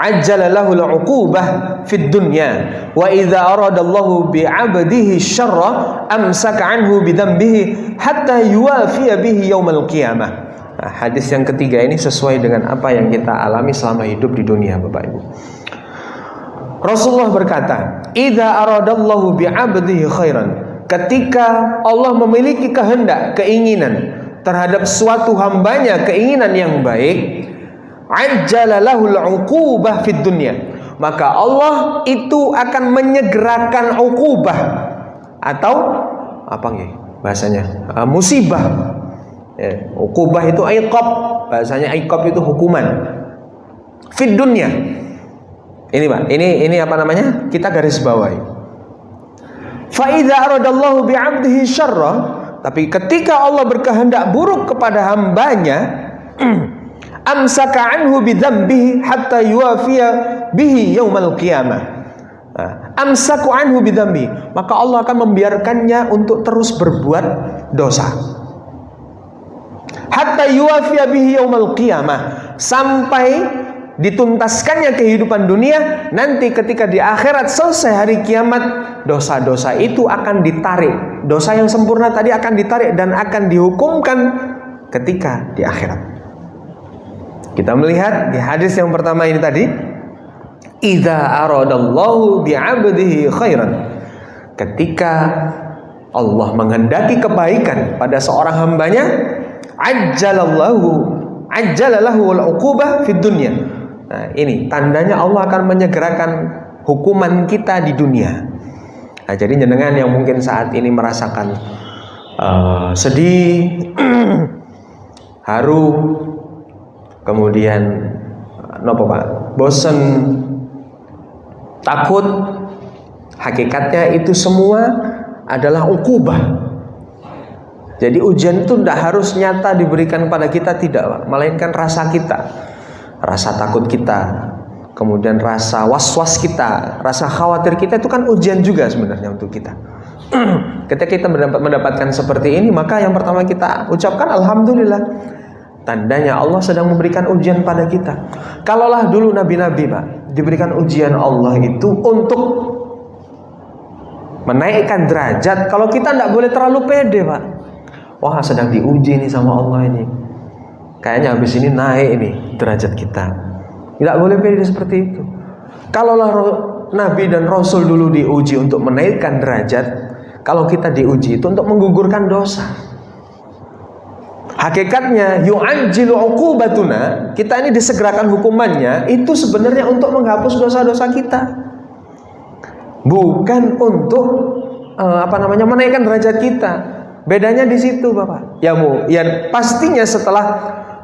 ajjala lahu al-'uqubah fid dunya wa idza aradallahu bi'abdihi syarra amsaka anhu bidhanbihi hatta yuwafiya bihi yaumal qiyamah. Nah, hadis yang ketiga ini sesuai dengan apa yang kita alami selama hidup di dunia, Bapak Ibu. Rasulullah berkata, idza aradallahu bi'abdihi khairan, ketika Allah memiliki kehendak, keinginan terhadap suatu hambanya, keinginan yang baik, ajjala lahul 'uqubah fid dunya, maka Allah itu akan menyegerakan 'uqubah, atau apa nggih bahasanya, musibah. Ya, 'uqubah itu iqab, bahasanya iqab itu hukuman. Fid dunya. Ini Pak, ini apa namanya? Kita garis bawahi. Fa idza aradallahu bi'abdihi syarra, tapi ketika Allah berkehendak buruk kepada hambanya, amsaka anhu bidzambihi hatta yuwafiya bihi yaumal qiyamah. Amsaku anhu bidzambi, maka Allah akan membiarkannya untuk terus berbuat dosa. Hatta yuwafiya bihi yaumal qiyamah, sampai dituntaskannya kehidupan dunia. Nanti ketika di akhirat selesai hari kiamat, dosa-dosa itu akan ditarik. Dosa yang sempurna tadi akan ditarik dan akan dihukumkan ketika di akhirat. Kita melihat di hadis yang pertama ini tadi, idza aradallahu bi'abdihi khairan, ketika Allah menghendaki kebaikan pada seorang hambanya, ajjalalahu al-uqubah fid dunya. Nah, ini tandanya Allah akan menyegerakan hukuman kita di dunia. Nah, jadi jenengan yang mungkin saat ini merasakan sedih, haru, kemudian bosan, takut, hakikatnya itu semua adalah uqubah. Jadi ujian itu tidak harus nyata diberikan pada kita, tidak, melainkan rasa kita, rasa takut kita, kemudian rasa was-was kita, rasa khawatir kita, itu kan ujian juga sebenarnya untuk kita. Ketika kita mendapatkan seperti ini, maka yang pertama kita ucapkan alhamdulillah. Tandanya Allah sedang memberikan ujian pada kita. Kalaulah dulu nabi-nabi, Pak, diberikan ujian Allah itu untuk menaikkan derajat, kalau kita tidak boleh terlalu pede, Pak. Wah, sedang diuji nih sama Allah ini. Kayaknya habis ini naik ini derajat kita. Tidak boleh pede seperti itu. Kalaulah Nabi dan Rasul dulu diuji untuk menaikkan derajat, kalau kita diuji itu untuk menggugurkan dosa. Hakikatnya yu'ajjilu 'uqubatuna, kita ini disegerakan hukumannya itu sebenarnya untuk menghapus dosa-dosa kita. Bukan untuk menaikkan derajat kita. Bedanya di situ, Bapak. Ya pastinya setelah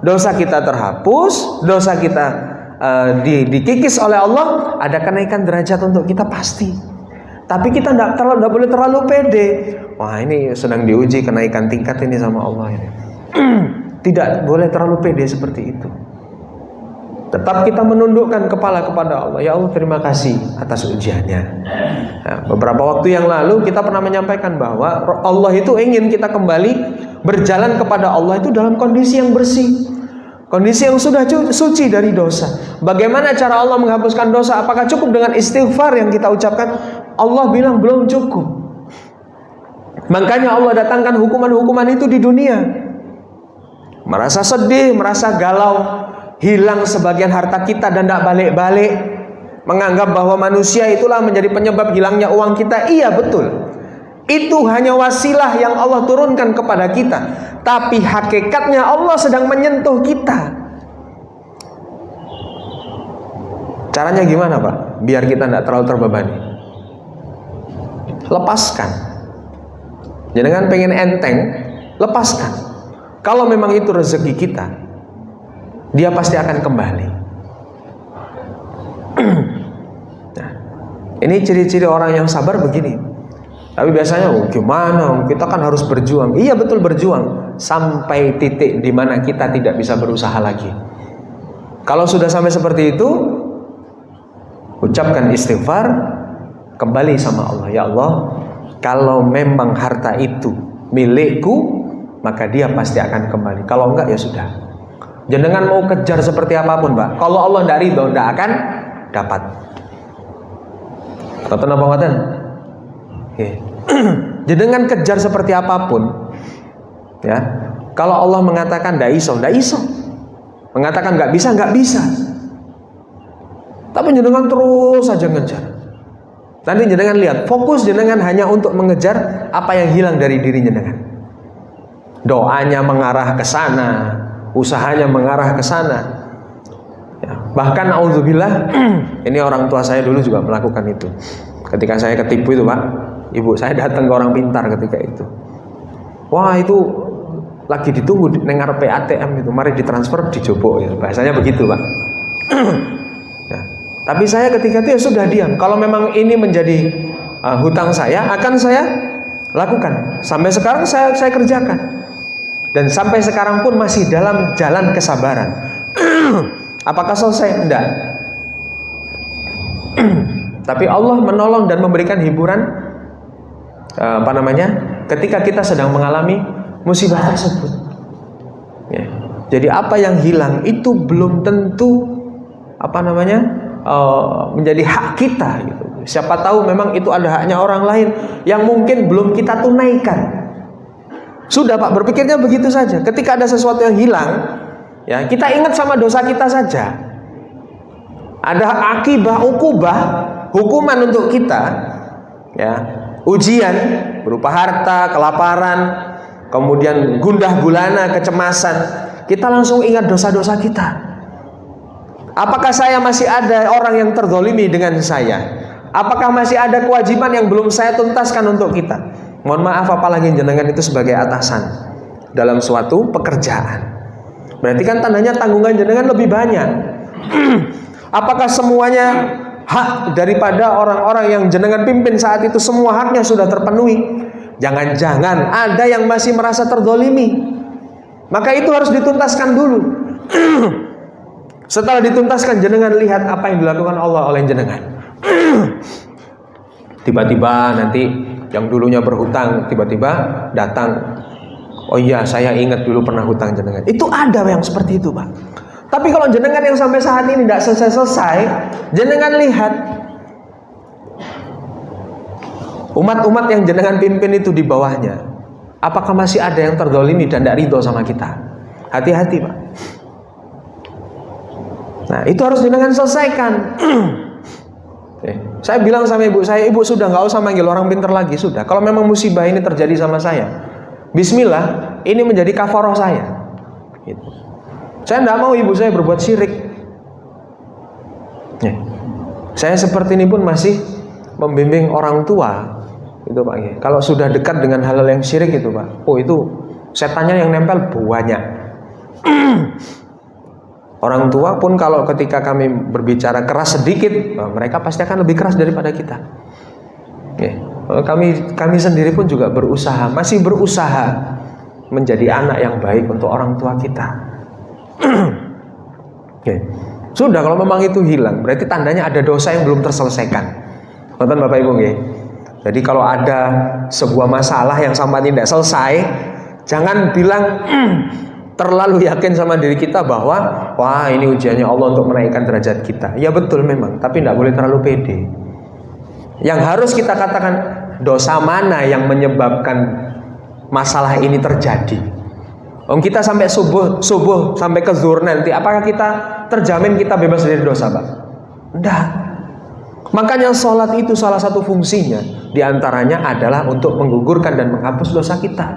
dosa kita terhapus, dosa kita dikikis oleh Allah, ada kenaikan derajat untuk kita pasti. Tapi kita tidak boleh terlalu pede. Wah, ini sedang diuji kenaikan tingkat ini sama Allah ini. Tidak boleh terlalu pede seperti itu. Tetap kita menundukkan kepala kepada Allah. Ya Allah, terima kasih atas ujiannya. Nah, beberapa waktu yang lalu kita pernah menyampaikan bahwa Allah itu ingin kita kembali berjalan kepada Allah itu dalam kondisi yang bersih, kondisi yang sudah suci dari dosa. Bagaimana cara Allah menghapuskan dosa? Apakah cukup dengan istighfar yang kita ucapkan? Allah bilang belum cukup. Makanya Allah datangkan hukuman-hukuman itu di dunia. Merasa sedih, merasa galau, hilang sebagian harta kita dan tidak balik-balik, menganggap bahwa manusia itulah menjadi penyebab hilangnya uang kita. Iya, betul. Itu hanya wasilah yang Allah turunkan kepada kita. Tapi hakikatnya Allah sedang menyentuh kita. Caranya gimana, Pak? Biar kita tidak terlalu terbebani. Lepaskan. Jangan pengen enteng, lepaskan. Kalau memang itu rezeki kita, dia pasti akan kembali. Nah, ini ciri-ciri orang yang sabar begini. Tapi biasanya, gimana? Kita kan harus berjuang. Iya, betul, berjuang sampai titik di mana kita tidak bisa berusaha lagi. Kalau sudah sampai seperti itu, ucapkan istighfar, kembali sama Allah. Ya Allah, kalau memang harta itu milikku, maka dia pasti akan kembali. Kalau enggak, ya sudah. Jenengan mau kejar seperti apapun, Pak, kalau Allah tidak ridho, tidak akan dapat. Atau apa ngoten? Jenengan kejar seperti apapun, ya. Kalau Allah mengatakan tidak iso, mengatakan nggak bisa. Tapi jenengan terus saja ngejar. Nanti jenengan lihat, fokus jenengan hanya untuk mengejar apa yang hilang dari diri jenengan. Doanya mengarah ke sana, usahanya mengarah ke sana. Ya, bahkan auzubillah, ini orang tua saya dulu juga melakukan itu. Ketika saya ketipu itu, Pak, ibu saya datang ke orang pintar ketika itu. Wah, itu lagi ditunggu neng ngarepe ATM itu, mari ditransfer dijobok ya. Bahasanya begitu, Pak. Ya, tapi saya ketika itu ya sudah diam. Kalau memang ini menjadi hutang saya, akan saya lakukan. Sampai sekarang saya kerjakan. Dan sampai sekarang pun masih dalam jalan kesabaran. Apakah selesai? Tidak. Tapi Allah menolong dan memberikan hiburan ketika kita sedang mengalami musibah tersebut. Ya. Jadi apa yang hilang itu belum tentu menjadi hak kita gitu. Siapa tahu memang itu ada haknya orang lain yang mungkin belum kita tunaikan. Sudah, Pak, berpikirnya begitu saja. Ketika ada sesuatu yang hilang, ya kita ingat sama dosa kita saja. Ada akibah, ukubah, hukuman untuk kita, ya, ujian berupa harta, kelaparan, kemudian gundah gulana, kecemasan. Kita langsung ingat dosa-dosa kita. Apakah saya masih ada orang yang terzolimi dengan saya? Apakah masih ada kewajiban yang belum saya tuntaskan untuk kita? Mohon maaf, apalagi jenengan itu sebagai atasan dalam suatu pekerjaan. Berarti kan tandanya tanggungan jenengan lebih banyak. Apakah semuanya hak daripada orang-orang yang jenengan pimpin saat itu semua haknya sudah terpenuhi? Jangan-jangan ada yang masih merasa terzolimi. Maka itu harus dituntaskan dulu. Setelah dituntaskan, jenengan lihat apa yang dilakukan Allah oleh jenengan. Tiba-tiba nanti yang dulunya berhutang tiba-tiba datang, oh iya saya ingat dulu pernah hutang jenengan. Itu ada yang seperti itu, Pak. Tapi kalau jenengan yang sampai saat ini tidak selesai-selesai, jenengan lihat umat-umat yang jenengan pimpin itu di bawahnya, apakah masih ada yang terzalimi dan tidak ridho sama kita? Hati-hati, Pak. Nah, itu harus jenengan selesaikan. Saya bilang sama ibu saya, ibu sudah nggak usah manggil orang pintar lagi, sudah. Kalau memang musibah ini terjadi sama saya, bismillah, ini menjadi kafaroh saya. Gitu. Saya tidak mau ibu saya berbuat syirik. Saya seperti ini pun masih membimbing orang tua, itu Pak. Kalau sudah dekat dengan hal-hal yang syirik itu Pak, oh itu setannya yang nempel banyak. Orang tua pun kalau ketika kami berbicara keras sedikit, mereka pasti akan lebih keras daripada kita. Kami sendiri pun juga masih berusaha menjadi anak yang baik untuk orang tua kita. Sudah, kalau memang itu hilang, berarti tandanya ada dosa yang belum terselesaikan. Nonton Bapak Ibu nggih. Jadi kalau ada sebuah masalah yang sampai tidak selesai, jangan bilang terlalu yakin sama diri kita bahwa wah ini ujiannya Allah untuk menaikkan derajat kita. Ya betul memang, tapi tidak boleh terlalu pede. Yang harus kita katakan, dosa mana yang menyebabkan masalah ini terjadi. Om kita sampai subuh sampai ke zuhur nanti, apakah kita terjamin kita bebas dari dosa, Pak? Tidak. Makanya sholat itu salah satu fungsinya, diantaranya adalah untuk menggugurkan dan menghapus dosa kita.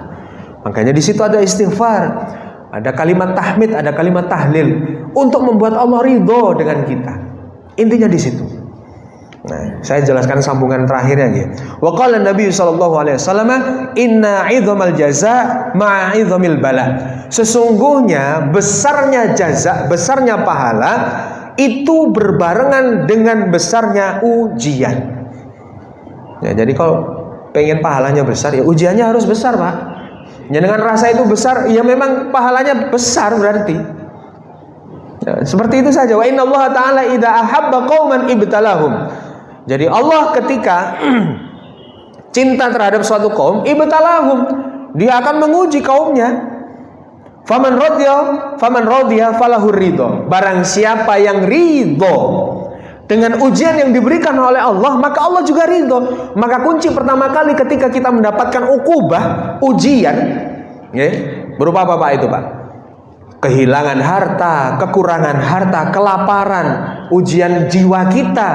Makanya di situ ada istighfar, ada kalimat tahmid, ada kalimat tahlil untuk membuat Allah ridho dengan kita. Intinya di situ. Nah, saya jelaskan sambungan terakhirnya gitu. Wa qala Nabi sallallahu alaihi wasallam, "Inna 'idzamal jaza' ma'a 'idzamil bala." Sesungguhnya besarnya jaza, besarnya pahala itu berbarengan dengan besarnya ujian. Ya, jadi kalau pengen pahalanya besar, ya ujiannya harus besar, Pak. Ya, dengan rasa itu besar, ya memang pahalanya besar berarti. Ya, seperti itu saja. Wa inna Allah Ta'ala idza ahabba qauman ibtalahum. Jadi Allah ketika cinta terhadap suatu kaum, ibtalahum, Dia akan menguji kaumnya. Faman radiya falahur ridho. Barang siapa yang ridho dengan ujian yang diberikan oleh Allah, maka Allah juga ridho. Maka kunci pertama kali ketika kita mendapatkan ukubah, ujian, berupa apa Pak itu Pak? Kehilangan harta, kekurangan harta, kelaparan, ujian jiwa kita,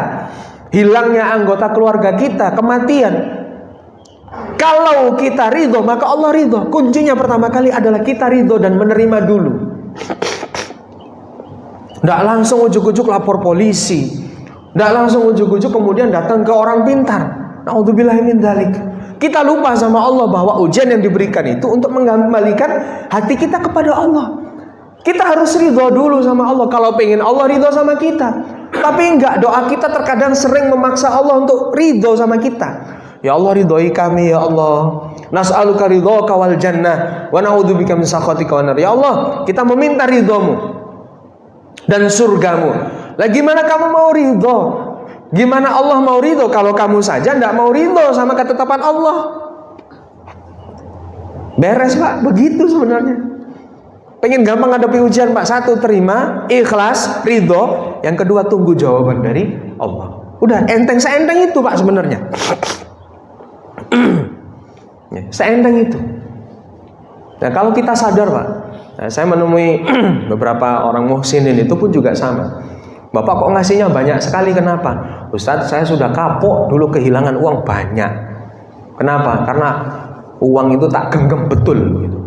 hilangnya anggota keluarga kita, kematian. Kalau kita ridho, maka Allah ridho. Kuncinya pertama kali adalah kita ridho dan menerima dulu. Tidak langsung ujuk-ujuk lapor polisi, tidak langsung ujuk-ujuk kemudian datang ke orang pintar. Na'udzubillahi min dzalik. Kita lupa sama Allah bahwa ujian yang diberikan itu untuk mengembalikan hati kita kepada Allah. Kita harus ridho dulu sama Allah kalau pengen Allah ridho sama kita. Tapi enggak, doa kita terkadang sering memaksa Allah untuk ridho sama kita. Ya Allah, ridhoi kami ya Allah. Nas'aluka ridhoka wal jannah wa na'udzubika min sakhatika wan nar. Ya Allah, kita meminta ridhomu dan surgamu. Lah gimana kamu mau ridho? Gimana Allah mau ridho kalau kamu saja enggak mau ridho sama ketetapan Allah? Beres Pak, begitu sebenarnya. Pengen gampang hadapi ujian Pak, satu terima, ikhlas, ridho. Yang kedua tunggu jawaban dari Allah. Udah enteng seenteng itu Pak sebenarnya. Seenteng itu. Nah kalau kita sadar Pak, saya menemui beberapa orang muhsinin itu pun juga sama. Bapak kok ngasihnya banyak sekali, kenapa? Ustadz, saya sudah kapok dulu kehilangan uang banyak. Kenapa? Karena uang itu tak genggam betul gitu.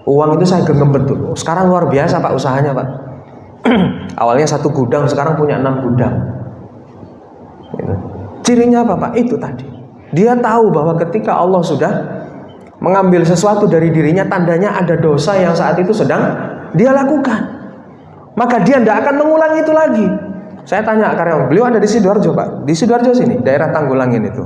Uang itu saya genggam betul. Sekarang luar biasa Pak usahanya Pak. Awalnya 1 gudang, sekarang punya 6 gudang gitu. Cirinya apa Pak? Itu tadi, dia tahu bahwa ketika Allah sudah mengambil sesuatu dari dirinya, tandanya ada dosa yang saat itu sedang dia lakukan. Maka dia tidak akan mengulangi itu lagi. Saya tanya karyawan, beliau ada di Sidoarjo Pak, di Sidoarjo sini, daerah Tanggulangin itu.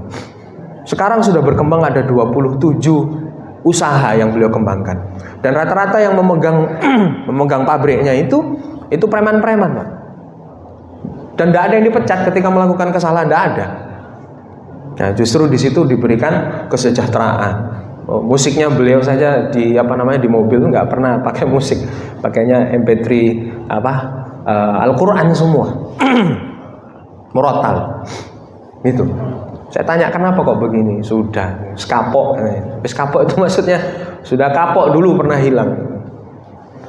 Sekarang sudah berkembang ada 27 usaha yang beliau kembangkan. Dan rata-rata yang memegang pabriknya itu Itu preman-preman, Pak. Dan tidak ada yang dipecat ketika melakukan kesalahan, tidak ada. Nah, justru di situ diberikan kesejahteraan. Musiknya beliau saja di di mobil nggak pernah pakai musik, pakainya MP3 Al-Quran semua, murattal. Gitu. Saya tanya kenapa kok begini? Sudah kapok. Kapok itu maksudnya sudah kapok dulu pernah hilang.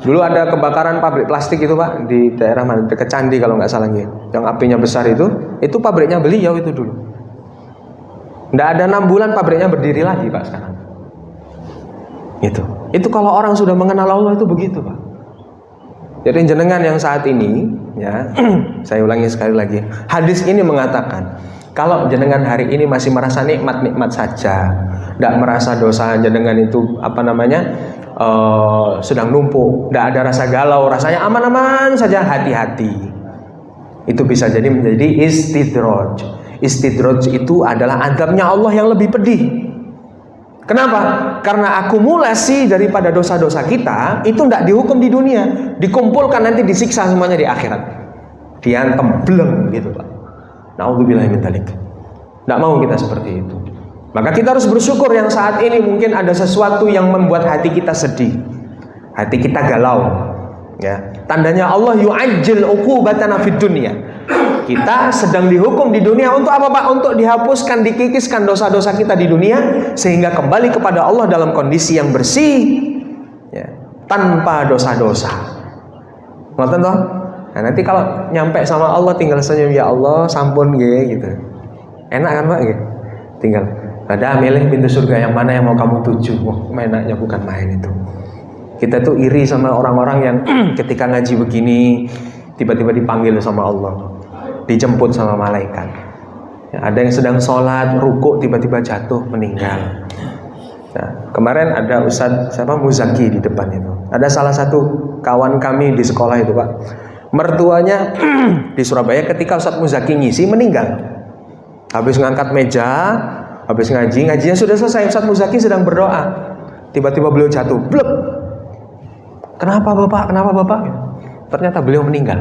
Dulu ada kebakaran pabrik plastik itu, Pak, di daerah mana? Dekat Candi kalau nggak salah gitu. Yang apinya besar itu pabriknya beliau itu dulu. Nggak ada 6 bulan pabriknya berdiri lagi, Pak, sekarang. Itu kalau orang sudah mengenal Allah itu begitu, Pak. Jadi jenengan yang saat ini, ya, saya ulangi sekali lagi. Hadis ini mengatakan, kalau jenengan hari ini masih merasa nikmat-nikmat saja, tidak merasa dosa jenengan itu sedang numpuk, tidak ada rasa galau, rasanya aman-aman saja, hati-hati. Itu bisa jadi menjadi istidraj. Istidraj itu adalah azabnya Allah yang lebih pedih. Kenapa? Karena akumulasi daripada dosa-dosa kita itu tidak dihukum di dunia, dikumpulkan nanti disiksa semuanya di akhirat. Diantem bleng gitu, Pak. Na'udzubillahi min dzalik. Tidak mau kita seperti itu. Maka kita harus bersyukur yang saat ini mungkin ada sesuatu yang membuat hati kita sedih, hati kita galau. Ya, tandanya Allah yu'ajjil uqubatana fid dunya. Kita sedang dihukum di dunia untuk apa, Pak? Untuk dihapuskan, dikikiskan dosa-dosa kita di dunia sehingga kembali kepada Allah dalam kondisi yang bersih, ya, tanpa dosa-dosa. Ngoten toh? Nah, nanti kalau nyampe sama Allah tinggal senyum, ya Allah, sampun nggih gitu. Enak kan, Pak, gitu. Tinggal ada milih pintu surga yang mana yang mau kamu tuju. Wah, enaknya bukan main itu. Kita tuh iri sama orang-orang yang ketika ngaji begini tiba-tiba dipanggil sama Allah, dijemput sama malaikat. Ya, ada yang sedang sholat, rukuk, tiba-tiba jatuh, meninggal. Nah, kemarin ada Ustadz Muzaki di depan itu. Ada salah satu kawan kami di sekolah itu, Pak. Mertuanya di Surabaya ketika Ustadz Muzaki ngisi meninggal. Habis ngangkat meja, habis ngajinya sudah selesai, Ustadz Muzaki sedang berdoa. Tiba-tiba beliau jatuh, blek. Kenapa Bapak? Kenapa Bapak? Ternyata beliau meninggal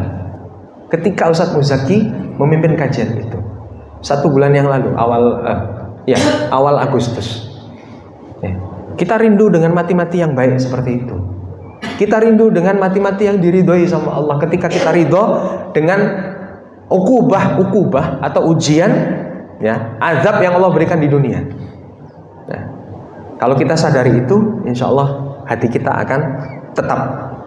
ketika Ustadz Muzaki memimpin kajian itu 1 bulan yang lalu, awal Agustus. Ya. Kita rindu dengan mati-mati yang baik seperti itu. Kita rindu dengan mati-mati yang diridhoi sama Allah. Ketika kita ridho dengan ukubah atau ujian, ya, azab yang Allah berikan di dunia. Nah, kalau kita sadari itu, insya Allah hati kita akan tetap.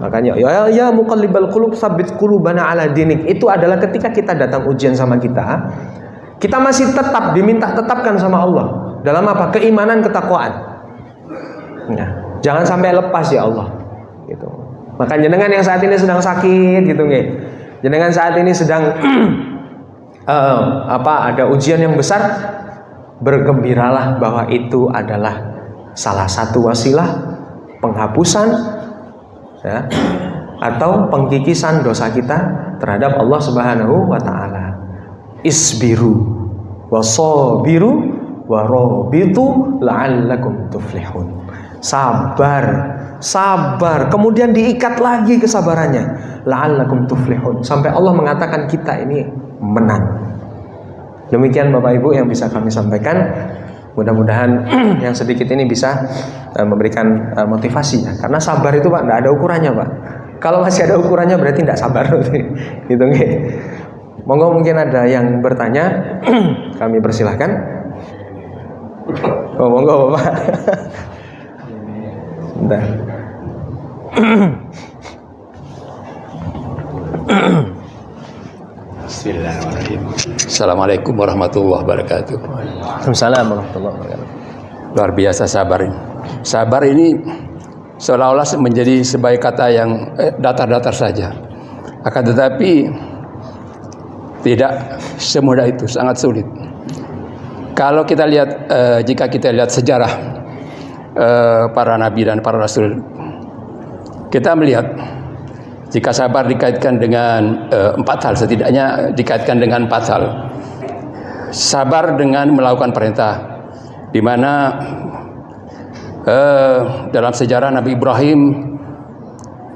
Makanya ya muqallibal qulub tsabbit qulubana ala dinik. Itu adalah ketika kita datang ujian sama kita masih tetap diminta tetapkan sama Allah. Dalam apa? Keimanan, ketakwaan. Nah, jangan sampai lepas ya Allah. Gitu. Maka jenengan yang saat ini sedang sakit gitu nggih. Jenengan saat ini sedang ada ujian yang besar, bergembiralah bahwa itu adalah salah satu wasilah penghapusan, ya, atau pengkikisan dosa kita terhadap Allah Subhanahu wa taala. Isbiru wasabiru warabitu la'allakum tuflihun. Sabar, kemudian diikat lagi kesabarannya, la'allakum tuflihun, sampai Allah mengatakan kita ini menang. Demikian Bapak Ibu yang bisa kami sampaikan. Mudah-mudahan yang sedikit ini bisa memberikan motivasi, ya. Karena sabar itu, Pak, tidak ada ukurannya, Pak. Kalau masih ada ukurannya berarti tidak sabar. Gitu nggih. Monggo mungkin ada yang bertanya, kami persilahkan. Oh, monggo Bapak. Bentar. Bismillahirrahmanirrahim. Assalamualaikum warahmatullahi wabarakatuh. Waalaikumsalam warahmatullahi wabarakatuh. Luar biasa sabar ini. Sabar ini seolah-olah menjadi sebagai kata yang datar-datar saja. Akan tetapi tidak semudah itu, sangat sulit. Kalau kita lihat, jika kita lihat sejarah para nabi dan para rasul, kita melihat jika sabar dikaitkan dengan 4 hal, setidaknya dikaitkan dengan 4 hal. Sabar dengan melakukan perintah, di mana dalam sejarah Nabi Ibrahim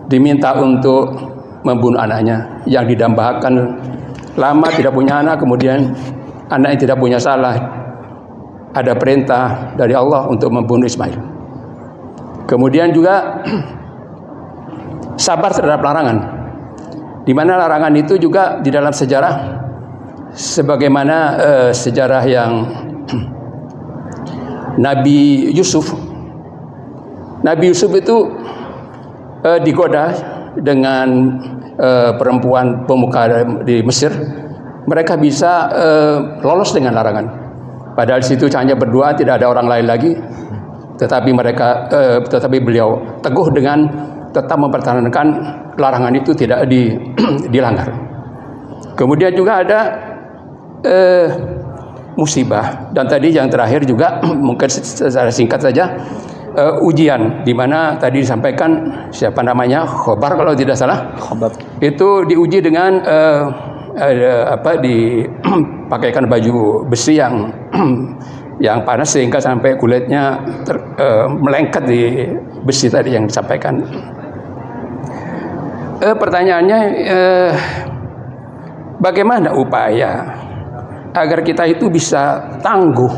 diminta untuk membunuh anaknya yang didambakan lama tidak punya anak, kemudian anaknya tidak punya salah, ada perintah dari Allah untuk membunuh Ismail. Kemudian juga sabar terhadap larangan, di mana larangan itu juga di dalam sejarah sebagaimana sejarah yang Nabi Yusuf itu digoda dengan perempuan pemuka di Mesir. Mereka bisa lolos dengan larangan. Padahal di situ hanya berdua, tidak ada orang lain lagi. Tetapi beliau teguh dengan tetap mempertahankan larangan itu tidak dilanggar. Kemudian juga ada musibah, dan tadi yang terakhir juga mungkin secara singkat saja ujian, di mana tadi disampaikan siapa namanya, Khobar kalau tidak salah, itu diuji dengan dipakaikan baju besi yang panas sehingga sampai kulitnya melengket di besi tadi yang disampaikan. Pertanyaannya, bagaimana upaya agar kita itu bisa tangguh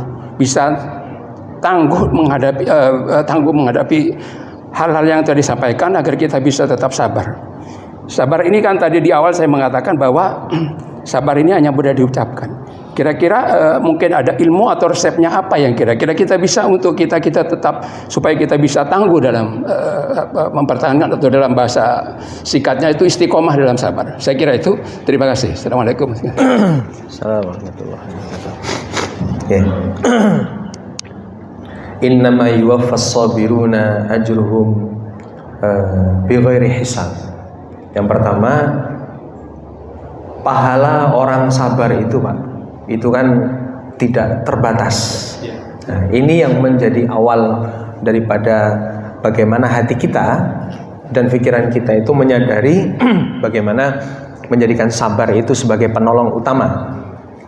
menghadapi hal-hal yang tadi disampaikan, agar kita bisa tetap sabar. Sabar ini kan tadi di awal saya mengatakan bahwa sabar ini hanya mudah diucapkan. Kira-kira mungkin ada ilmu atau resepnya apa yang kira-kira kita bisa untuk kita tetap supaya kita bisa tangguh dalam mempertahankan, atau dalam bahasa singkatnya itu istiqomah dalam sabar. Saya kira itu. Terima kasih. Assalamualaikum. Assalamualaikum warahmatullahi wabarakatuh. Innama yuwaffas sabiruna ajruhum bighairi hisab. Yang pertama, pahala orang sabar itu, Pak, itu kan tidak terbatas. Nah, ini yang menjadi awal daripada bagaimana hati kita dan pikiran kita itu menyadari bagaimana menjadikan sabar itu sebagai penolong utama.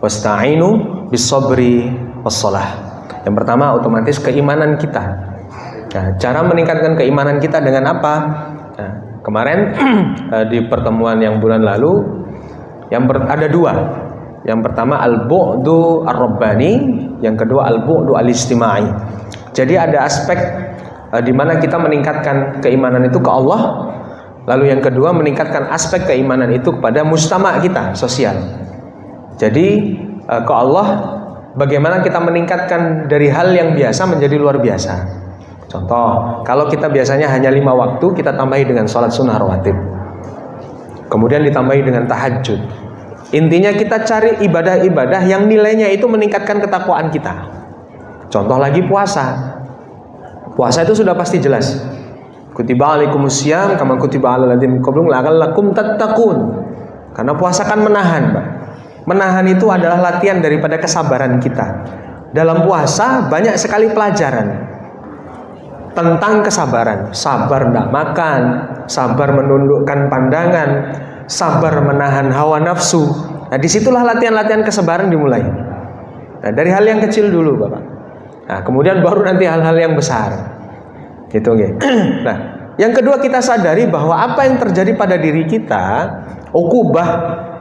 Wasta'inu bis-sabri was-shalah. Yang pertama otomatis keimanan kita. Nah, cara meningkatkan keimanan kita dengan apa? Nah, kemarin di pertemuan yang bulan lalu ada dua. Yang pertama al-bu'du ar-rabbani, yang kedua al-bu'du al-istimai. Jadi ada aspek di mana kita meningkatkan keimanan itu ke Allah, lalu yang kedua meningkatkan aspek keimanan itu kepada mujtama kita, sosial. Jadi ke Allah, bagaimana kita meningkatkan dari hal yang biasa menjadi luar biasa. Contoh, kalau kita biasanya hanya 5 waktu, kita tambahi dengan sholat sunnah rawatib, kemudian ditambahi dengan tahajud. Intinya kita cari ibadah-ibadah yang nilainya itu meningkatkan ketakwaan kita. Contoh lagi puasa. Puasa itu sudah pasti jelas. Kutiba alaikumusiyam kama kutiba alal ladzina min qablikum la'allakum tattaqun. Karena puasa kan menahan, Pak. Menahan itu adalah latihan daripada kesabaran kita. Dalam puasa banyak sekali pelajaran tentang kesabaran. Sabar tidak makan, sabar menundukkan pandangan, sabar menahan hawa nafsu. Nah, disitulah latihan-latihan kesabaran dimulai. Nah, dari hal yang kecil dulu, Bapak. Nah, kemudian baru nanti hal-hal yang besar. Gitu, okay. Nah, yang kedua kita sadari bahwa apa yang terjadi pada diri kita, ukubah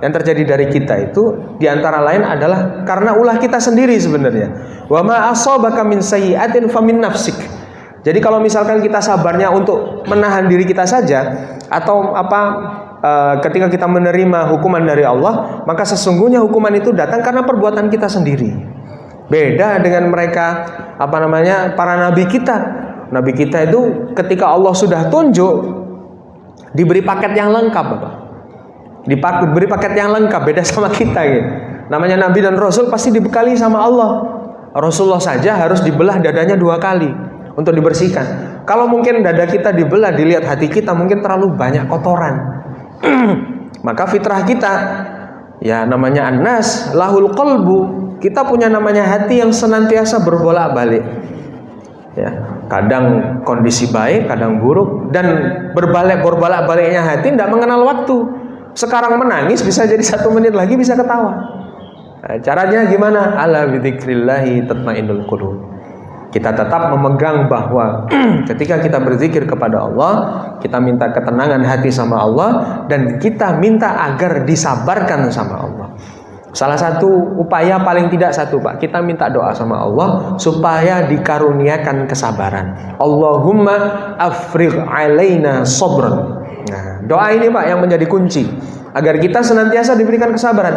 yang terjadi dari kita itu diantara lain adalah karena ulah kita sendiri sebenarnya. Wa ma asabaka min sayyi'atin famin nafsik. Jadi kalau misalkan kita sabarnya untuk menahan diri kita saja, atau ketika kita menerima hukuman dari Allah, maka sesungguhnya hukuman itu datang karena perbuatan kita sendiri. Beda dengan mereka para nabi kita. Nabi kita itu ketika Allah sudah tunjuk, diberi paket yang lengkap, Bapak. Diberi paket yang lengkap, beda sama kita gitu. Namanya Nabi dan Rasul pasti dibekali sama Allah. Rasulullah saja harus dibelah dadanya 2 kali untuk dibersihkan. Kalau mungkin dada kita dibelah, dilihat hati kita mungkin terlalu banyak kotoran. Maka fitrah kita, ya namanya annas lahul qalbu, kita punya namanya hati yang senantiasa berbolak-balik. Ya, kadang kondisi baik, kadang buruk, dan berbolak-baliknya hati tidak mengenal waktu. Sekarang menangis bisa jadi 1 menit lagi bisa ketawa. Nah, caranya gimana? Ala bidzikrillahi tatmainnul qulub. Kita tetap memegang bahwa ketika kita berzikir kepada Allah, kita minta ketenangan hati sama Allah, dan kita minta agar disabarkan sama Allah. Salah satu upaya paling tidak satu, Pak, kita minta doa sama Allah supaya dikaruniakan kesabaran. Allahumma afrigh alaina sabran. Nah, doa ini, Pak, yang menjadi kunci agar kita senantiasa diberikan kesabaran.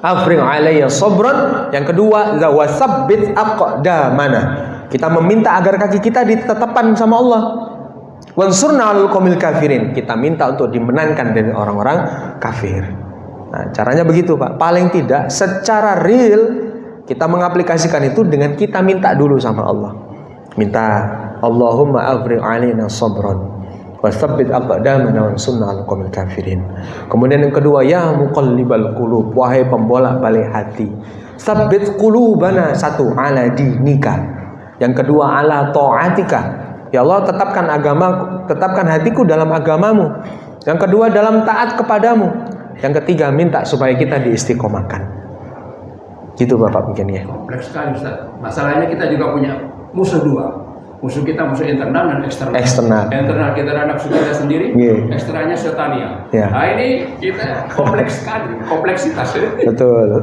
Afrigh alayya sabran. Yang kedua, wasabbit aqdamana. Kita meminta agar kaki kita ditetapkan sama Allah. Wansurna 'alal qaumil kafirin. Kita minta untuk dimenangkan dari orang-orang kafir. Nah, caranya begitu, Pak. Paling tidak secara real kita mengaplikasikan itu dengan kita minta dulu sama Allah. Minta, Allahumma afrigh alaina sabran wasabbit aqdamana wansurna 'alal qaumil kafirin. Kemudian yang kedua, ya muqallibal qulub, wahai pembolak-balik hati, tsabbit qulubana, satu, ala dinika. Yang kedua, ala taatika. Ya Allah, tetapkan hatiku dalam agamamu. Yang kedua, dalam taat kepadamu. Yang ketiga, minta supaya kita diistiqomahkan. Gitu Bapak mungkin ya. Kompleks sekali Ustaz. Masalahnya kita juga punya musuh dua. Musuh kita musuh internal dan eksternal. Internal kita nafsu kita sendiri, eksternalnya setania. Nah ini kita kompleks sekali, kompleksitas. Betul.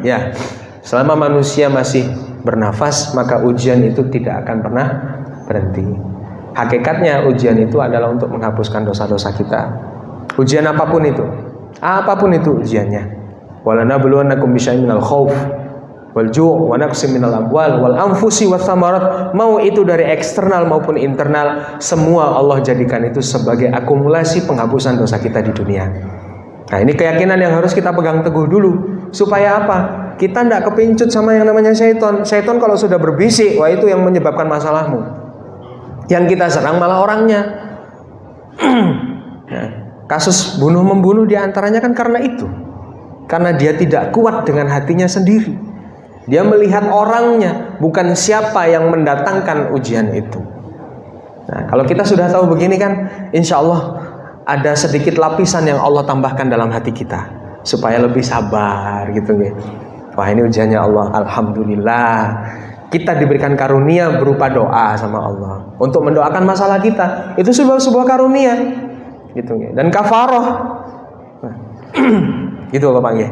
Ya, selama manusia masih bernafas, maka ujian itu tidak akan pernah berhenti. Hakikatnya ujian itu adalah untuk menghapuskan dosa-dosa kita. Ujian apapun itu ujiannya. Walanabluwannakum bisyai'in minal khauf wal ju' wa naqsim minal amwal wal anfusi wath thamarat. Mau itu dari eksternal maupun internal, semua Allah jadikan itu sebagai akumulasi penghapusan dosa kita di dunia. Nah, ini keyakinan yang harus kita pegang teguh dulu. Supaya apa? Kita tidak kepincut sama yang namanya syaitan. Syaitan kalau sudah berbisik, wah itu yang menyebabkan masalahmu. Yang kita serang malah orangnya. Nah, kasus bunuh-membunuh diantaranya kan karena itu. Karena dia tidak kuat dengan hatinya sendiri. Dia melihat orangnya, bukan siapa yang mendatangkan ujian itu. Nah, kalau kita sudah tahu begini kan, insya Allah ada sedikit lapisan yang Allah tambahkan dalam hati kita supaya lebih sabar gitu ya. Wah, ini ujiannya Allah, alhamdulillah. Kita diberikan karunia berupa doa sama Allah untuk mendoakan masalah kita. Itu sebuah karunia gitu ya. Dan kafaroh. Nah, gitu Bapak ya.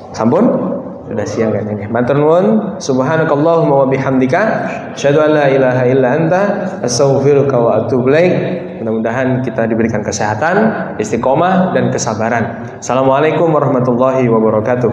Sampun? Sudah siang kayaknya. Matur nuwun, subhanakallahumma wa bihamdika, asyhadu an la ilaha illa anta, astaghfiruka wa atubu ilaik. Mudah-mudahan kita diberikan kesehatan, istiqomah dan kesabaran. Assalamualaikum warahmatullahi wabarakatuh.